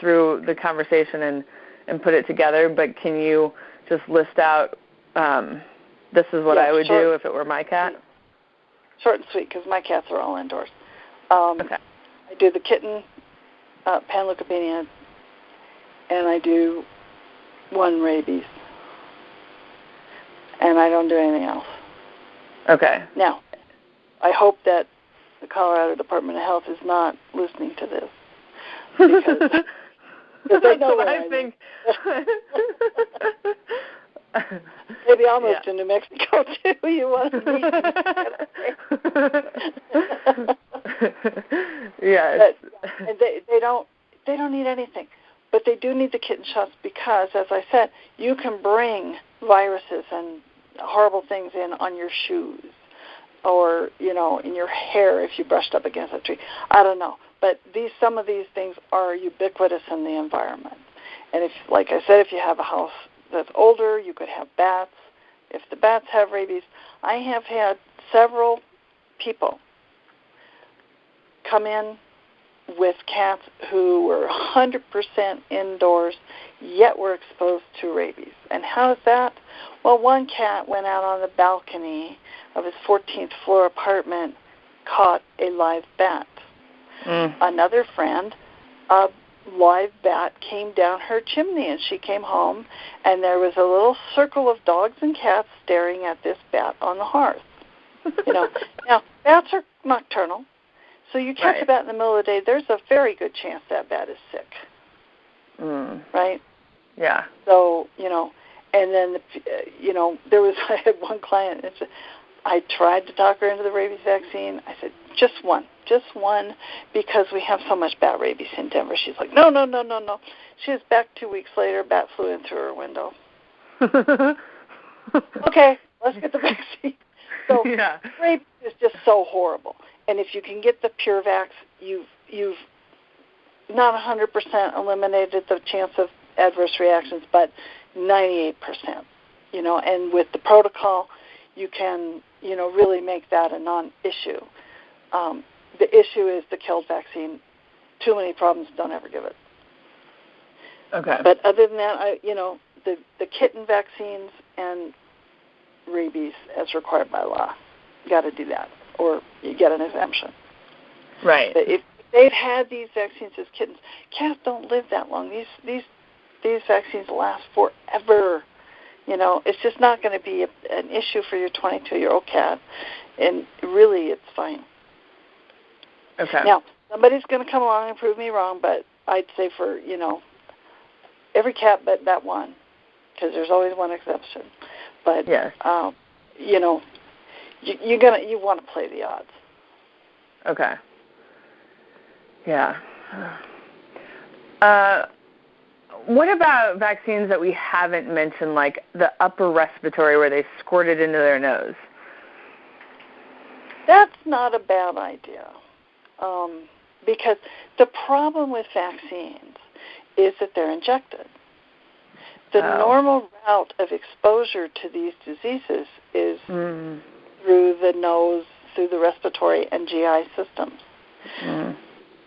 through the conversation and put it together, but can you just list out, this is what I would do if it were my cat? Short and sweet, because my cats are all indoors. Okay. I do the kitten, Panleukopenia, and I do one rabies. And I don't do anything else. Okay. Now, I hope that the Colorado Department of Health is not listening to this. Because they know what I think. Maybe I'll move to New Mexico, too. You want to meet? Yes. And they don't need anything. But they do need the kitten shots because, as I said, you can bring viruses and horrible things in on your shoes or, in your hair if you brushed up against a tree. I don't know. But some of these things are ubiquitous in the environment. And like I said, if you have a house that's older, you could have bats. If the bats have rabies, I have had several people come in with cats who were 100% indoors, yet were exposed to rabies. And how is that? Well, one cat went out on the balcony of his 14th floor apartment, caught a live bat. Another friend, a live bat came down her chimney, and she came home, and there was a little circle of dogs and cats staring at this bat on the hearth. Now, bats are nocturnal. So you catch a bat in the middle of the day, there's a very good chance that bat is sick. Right? Yeah. So, and then, I had one client, and I tried to talk her into the rabies vaccine. I said, just one, because we have so much bat rabies in Denver. She's like, no. She was back 2 weeks later, bat flew in through her window. Okay, let's get the vaccine. So rabies is just so horrible. And if you can get the pure vax, you've not 100% eliminated the chance of adverse reactions, but 98%. And with the protocol, you can, really make that a non-issue. The issue is the killed vaccine. Too many problems, don't ever give it. Okay. But other than that, the kitten vaccines and rabies as required by law, you got to do that, or you get an exemption. Right. But if they'd had these vaccines as kittens, cats don't live that long. These vaccines last forever. It's just not going to be an issue for your 22-year-old cat, and really, it's fine. Okay. Now, somebody's going to come along and prove me wrong, but I'd say for every cat but that one, because there's always one exception. But yes. You want to play the odds. Okay. Yeah. what about vaccines that we haven't mentioned, like the upper respiratory where they squirt it into their nose? That's not a bad idea, because the problem with vaccines is that they're injected. The normal route of exposure to these diseases is through the nose, through the respiratory and GI systems.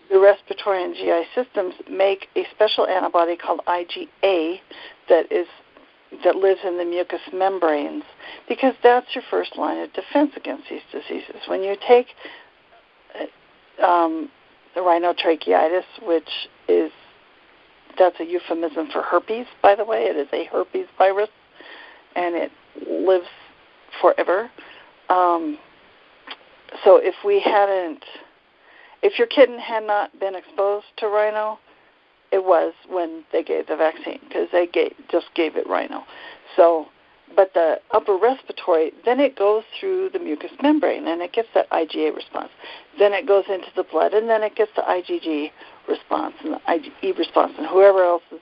The respiratory and GI systems make a special antibody called IgA that lives in the mucous membranes, because that's your first line of defense against these diseases. When you take the rhinotracheatis, that's a euphemism for herpes, by the way. It is a herpes virus, and it lives forever. So if your kitten had not been exposed to rhino, it was when they gave the vaccine, because they just gave it rhino. So, but the upper respiratory, then it goes through the mucous membrane, and it gets that IgA response. Then it goes into the blood, and then it gets the IgG response and the IgE response, and whoever else is,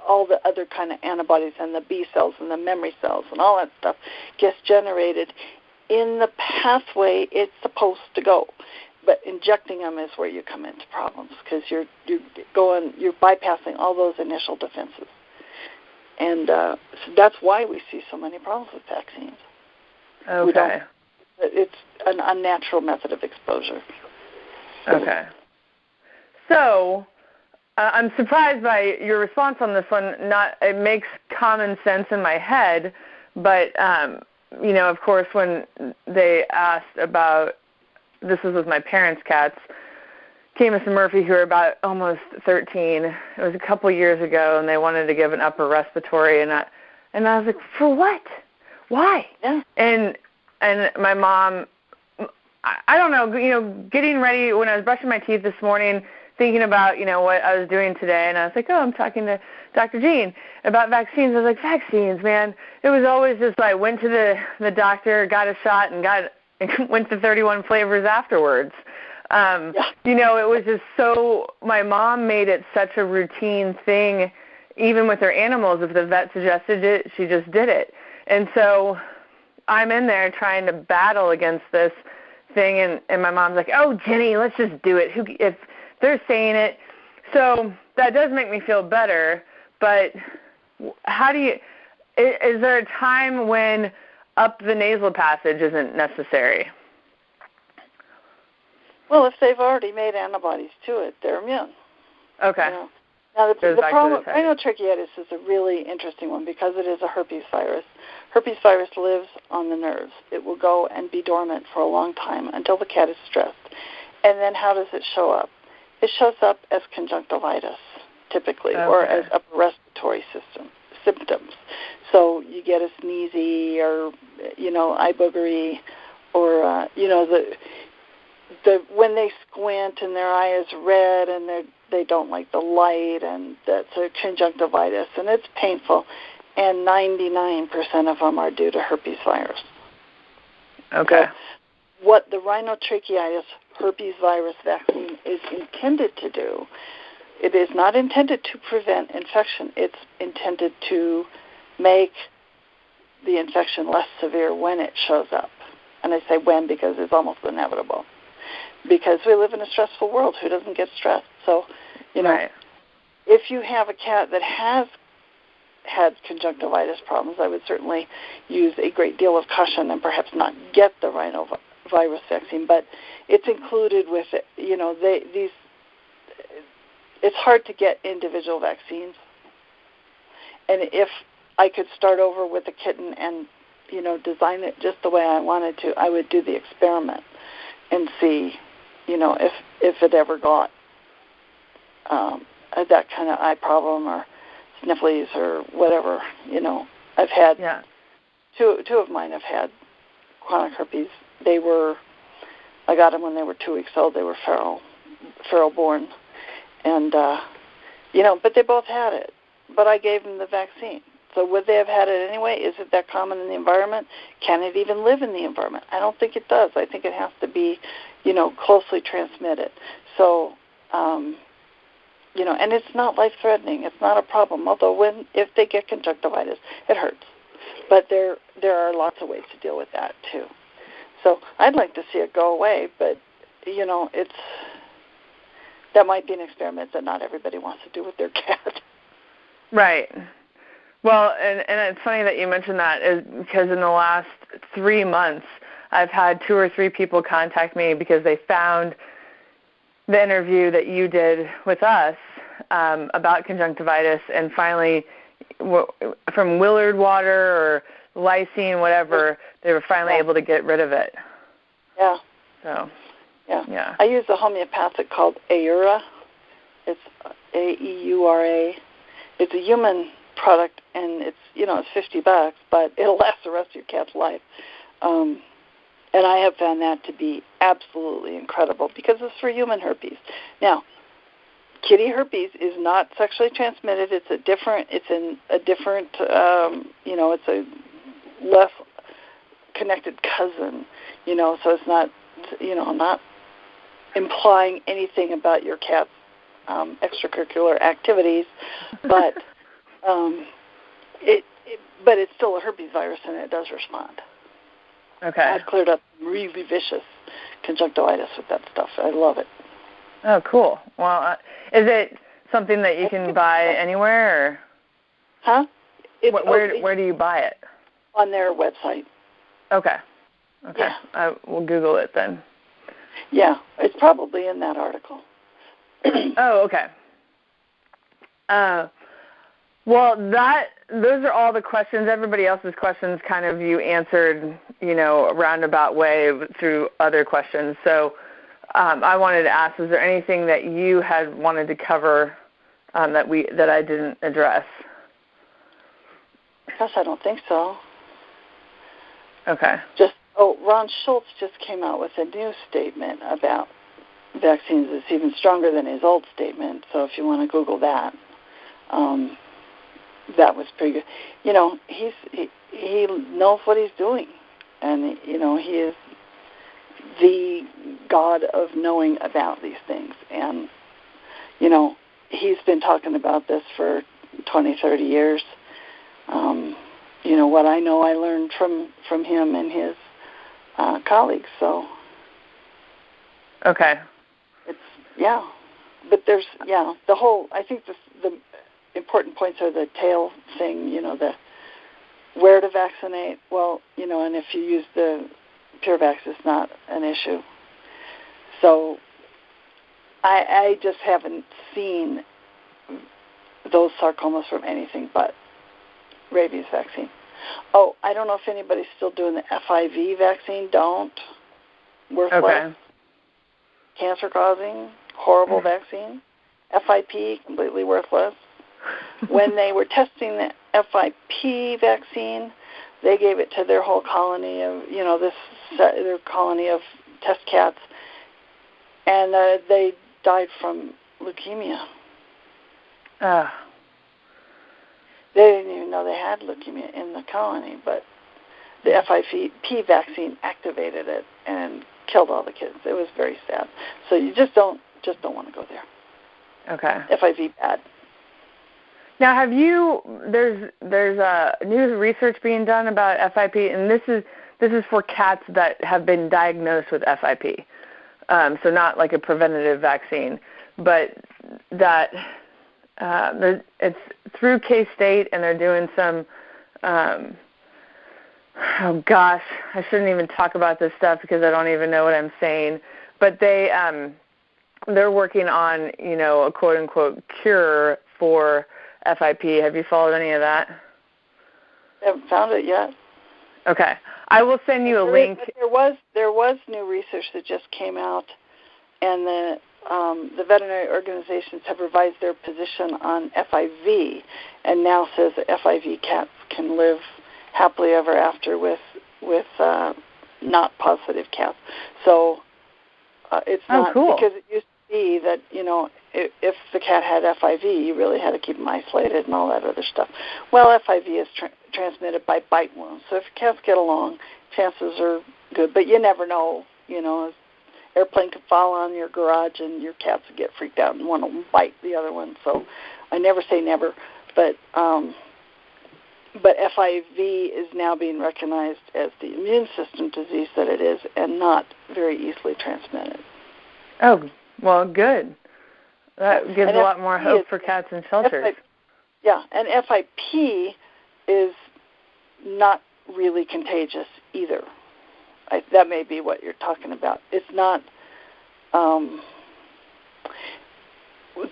all the other kind of antibodies and the B cells and the memory cells and all that stuff gets generated in the pathway it's supposed to go. But injecting them is where you come into problems, because you're bypassing all those initial defenses, and so that's why we see so many problems with vaccines. Okay. It's an unnatural method of exposure. Okay. So I'm surprised by your response on this one. It makes common sense in my head, but of course, when they asked about, this was with my parents' cats, Camus and Murphy, who are about almost 13. It was a couple years ago, and they wanted to give an upper respiratory, and I was like, for what? Why? Yeah. And my mom, I don't know, getting ready when I was brushing my teeth this morning, thinking about, what I was doing today, and I was like, I'm talking to Dr. Jean about vaccines. I was like, vaccines, man. It was always just like, went to the doctor, got a shot, and went to 31 flavors afterwards. It was just so, my mom made it such a routine thing, even with her animals. If the vet suggested it, she just did it. And so I'm in there trying to battle against this thing, and my mom's like, oh, Jenny, let's just do it. If they're saying it. So that does make me feel better, but is there a time when up the nasal passage isn't necessary? Well, if they've already made antibodies to it, they're immune. Okay. Now, the problem, rhinotracheatis is a really interesting one, because it is a herpes virus. Herpes virus lives on the nerves. It will go and be dormant for a long time until the cat is stressed. And then how does it show up? It shows up as conjunctivitis, typically, or as upper respiratory symptoms. So you get a sneezy, or eye boogery, or when they squint and their eye is red and they don't like the light, and that's a conjunctivitis, and it's painful. And 99% of them are due to herpes virus. Okay. So what the rhinotracheatis herpes virus vaccine is intended to do, it is not intended to prevent infection. It's intended to make the infection less severe when it shows up. And I say when because it's almost inevitable. Because we live in a stressful world. Who doesn't get stressed? So, right. If you have a cat that has had conjunctivitis problems, I would certainly use a great deal of caution and perhaps not get the rhinovirus vaccine. But it's included with it. It's hard to get individual vaccines. And if I could start over with a kitten and, design it just the way I wanted to, I would do the experiment and see, if it ever got that kind of eye problem or sniffles or whatever. I've had two of mine have had chronic herpes. I got them when they were 2 weeks old. They were feral born, and but they both had it. But I gave them the vaccine. So would they have had it anyway? Is it that common in the environment? Can it even live in the environment? I don't think it does. I think it has to be, closely transmitted. So and it's not life-threatening. It's not a problem. Although if they get conjunctivitis, it hurts. But there are lots of ways to deal with that too. So I'd like to see it go away, but that might be an experiment that not everybody wants to do with their cat. Right. Well, and it's funny that you mentioned that, is because in the last 3 months, I've had 2 or 3 people contact me because they found the interview that you did with us about conjunctivitis, and finally, from Willard water or lysine, whatever, they were finally able to get rid of it. Yeah. So. Yeah. I use a homeopathic called Aura. It's Aeura. It's a human product, and it's $50, but it'll last the rest of your cat's life. And I have found that to be absolutely incredible because it's for human herpes. Now, kitty herpes is not sexually transmitted. It's a different. It's a less connected cousin. So it's not not implying anything about your cat's extracurricular activities, but but it's still a herpes virus, and it does respond. Okay. I've cleared up really vicious conjunctivitis with that stuff. I love it. Oh, cool. Well, is it something that you can buy anywhere? Or? Huh? Where do you buy it? On their website. Okay. Yeah. I will Google it then. Yeah, it's probably in that article. Oh, okay. Well, those are all the questions. Everybody else's questions kind of you answered, a roundabout way through other questions. So I wanted to ask, is there anything that you had wanted to cover that I didn't address? Gosh, I don't think so. Okay. Ron Schultz just came out with a new statement about vaccines that's even stronger than his old statement. So if you want to Google that, that was pretty good. He knows what he's doing, and he is the God of knowing about these things. And he's been talking about this for 20, 30 years. What I know, I learned from him and his colleagues. So okay. But there's the whole. I think the important points are the tail thing. The where to vaccinate. Well, and if you use the PureVax, it's not an issue. So I just haven't seen those sarcomas from anything but rabies vaccine. Oh, I don't know if anybody's still doing the FIV vaccine. Don't. Worthless. Okay. Cancer-causing, horrible vaccine. FIP, completely worthless. When they were testing the FIP vaccine, they gave it to their whole colony of, their colony of test cats, and they died from leukemia. They didn't even know they had leukemia in the colony, but the FIP vaccine activated it and killed all the kids. It was very sad. So you just don't want to go there. Okay. FIV bad. Now, there's new research being done about FIP, and this is for cats that have been diagnosed with FIP. So not like a preventative vaccine, but that it's through K-State, and they're doing some. Oh gosh, I shouldn't even talk about this stuff because I don't even know what I'm saying. But they're working on a quote unquote cure for FIP. Have you followed any of that? I haven't found it yet. Okay, I will send you a link. There was new research that just came out, and the veterinary organizations have revised their position on FIV, and now says that FIV cats can live happily ever after with not positive cats. So it's not cool. Because it used to be that if the cat had FIV, you really had to keep them isolated and all that other stuff. Well, FIV is transmitted by bite wounds, so if cats get along, chances are good. But you never know. airplane could fall on your garage and your cats would get freaked out and want to bite the other one. So I never say never, but FIV is now being recognized as the immune system disease that it is, and not very easily transmitted. Oh, well, good. That gives a lot more hope for cats in shelters. And FIP is not really contagious either. That may be what you're talking about. It's not.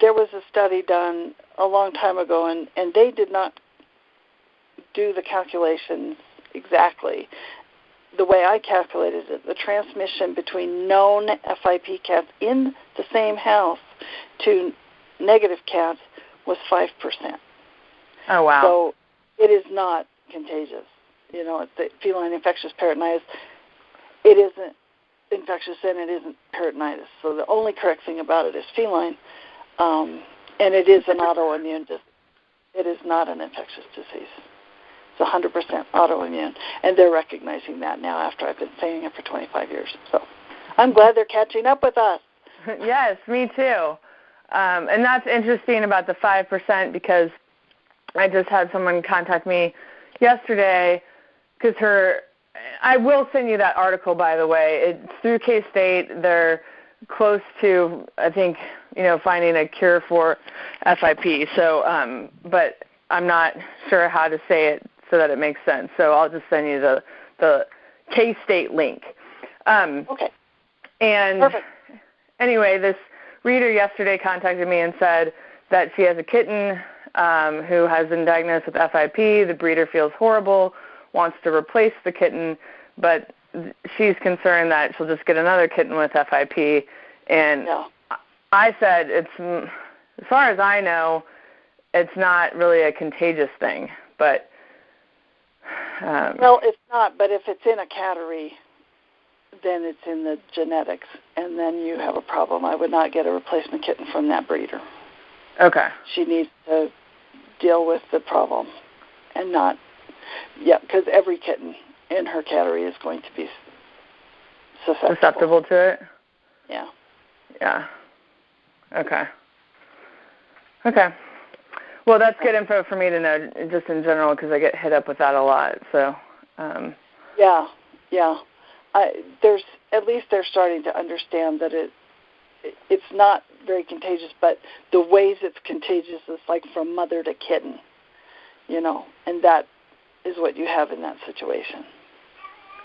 There was a study done a long time ago, and they did not do the calculations exactly the way I calculated it. The transmission between known FIP cats in the same house to negative cats was 5%. Oh, wow. So it is not contagious. You know, it's the feline infectious peritonitis. It isn't infectious and it isn't peritonitis. So the only correct thing about it is feline, and it is an autoimmune disease. It is not an infectious disease. It's 100% autoimmune, and they're recognizing that now after I've been saying it for 25 years. So I'm glad they're catching up with us. Yes, me too. And that's interesting about the 5% because I just had someone contact me yesterday because I will send you that article, by the way. It's through K-State. They're close to, I think, finding a cure for FIP. So, but I'm not sure how to say it so that it makes sense. So I'll just send you the K-State link. Okay. And perfect. Anyway, this reader yesterday contacted me and said that she has a kitten who has been diagnosed with FIP. The breeder feels horrible, wants to replace the kitten, but she's concerned that she'll just get another kitten with FIP. And I said, as far as I know, it's not really a contagious thing. But well, it's not. But if it's in a cattery, then it's in the genetics, and then you have a problem. I would not get a replacement kitten from that breeder. Okay. She needs to deal with the problem and not, because every kitten in her cattery is going to be susceptible to it? Yeah. Yeah. Okay. Well, that's good info for me to know, just in general, because I get hit up with that a lot. So. Yeah. At least they're starting to understand that it's not very contagious, but the ways it's contagious is like from mother to kitten, and that is what you have in that situation.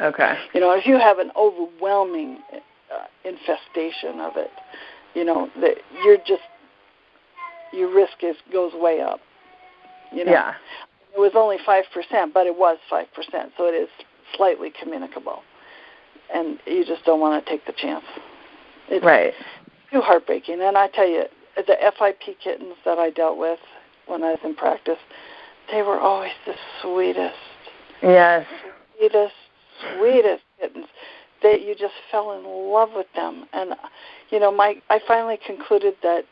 Okay. If you have an overwhelming infestation of it, your risk goes way up. Yeah. It was only 5%, but it was 5%, so it is slightly communicable. And you just don't want to take the chance. It's right. too heartbreaking. And I tell you, the FIP kittens that I dealt with when I was in practice, they were always the sweetest. Yes. Sweetest kittens. You just fell in love with them. And, I finally concluded that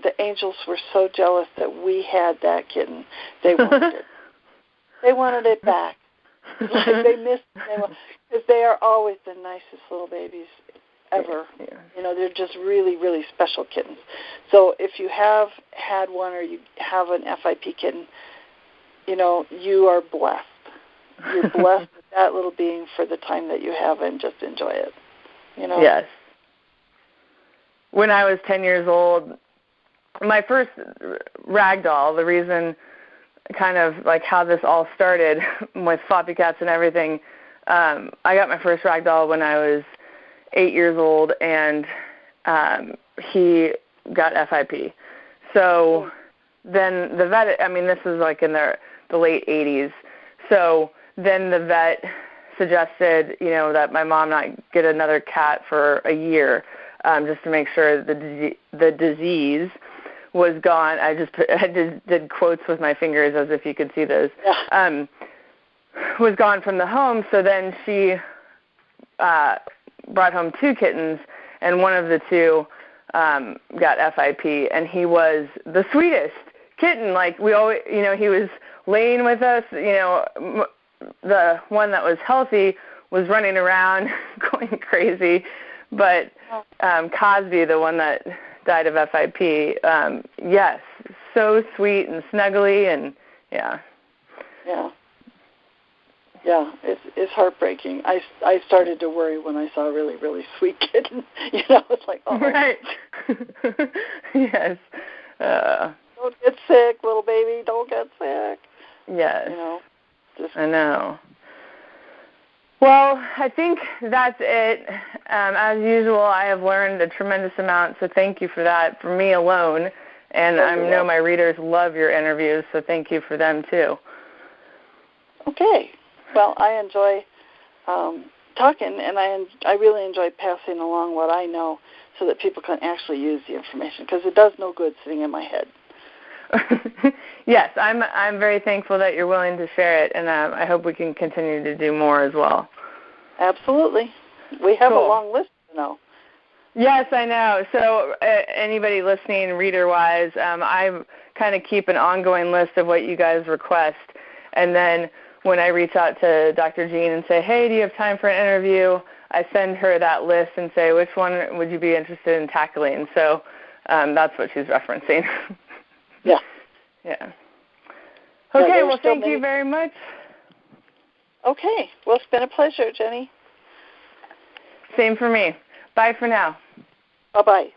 the angels were so jealous that we had that kitten. They wanted it. They wanted it back. Like they missed it. Because they are always the nicest little babies ever. Yeah. They're just really, really special kittens. So if you have had one or you have an FIP kitten, you are blessed. You're blessed with that little being for the time that you have, and just enjoy it. Yes. When I was 10 years old, my first Ragdoll, the reason kind of like how this all started with Floppycats and everything, I got my first Ragdoll when I was 8 years old, and he got FIP. So then the vet, this is like in the late 80s. So then the vet suggested, that my mom not get another cat for a year, just to make sure the disease was gone. I did quotes with my fingers as if you could see those. Yeah. Was gone from the home. So then she brought home 2 kittens, and one of the 2 got FIP, and he was the sweetest kitten. Like we always, he was laying with us. The one that was healthy was running around going crazy, But Cosby, the one that died of FIP, yes, so sweet and snuggly, and yeah. Yeah, it's heartbreaking. I started to worry when I saw a really, really sweet kitten. It's like, oh. Right. Yes. Don't get sick, little baby. Don't get sick. Yes. I know. Well, I think that's it. As usual, I have learned a tremendous amount, so thank you for that, for me alone. And I know my readers love your interviews, so thank you for them, too. Okay. Well, I enjoy talking, and I really enjoy passing along what I know so that people can actually use the information, because it does no good sitting in my head. Yes, I'm very thankful that you're willing to share it, and I hope we can continue to do more as well. Absolutely. We have a long list now. Yes, I know. So anybody listening, reader-wise, I kind of keep an ongoing list of what you guys request, and then when I reach out to Dr. Jean and say, hey, do you have time for an interview, I send her that list and say, which one would you be interested in tackling? So that's what she's referencing. Yeah. Yeah. Okay, well, thank you very much. Okay. Well, it's been a pleasure, Jenny. Same for me. Bye for now. Bye-bye.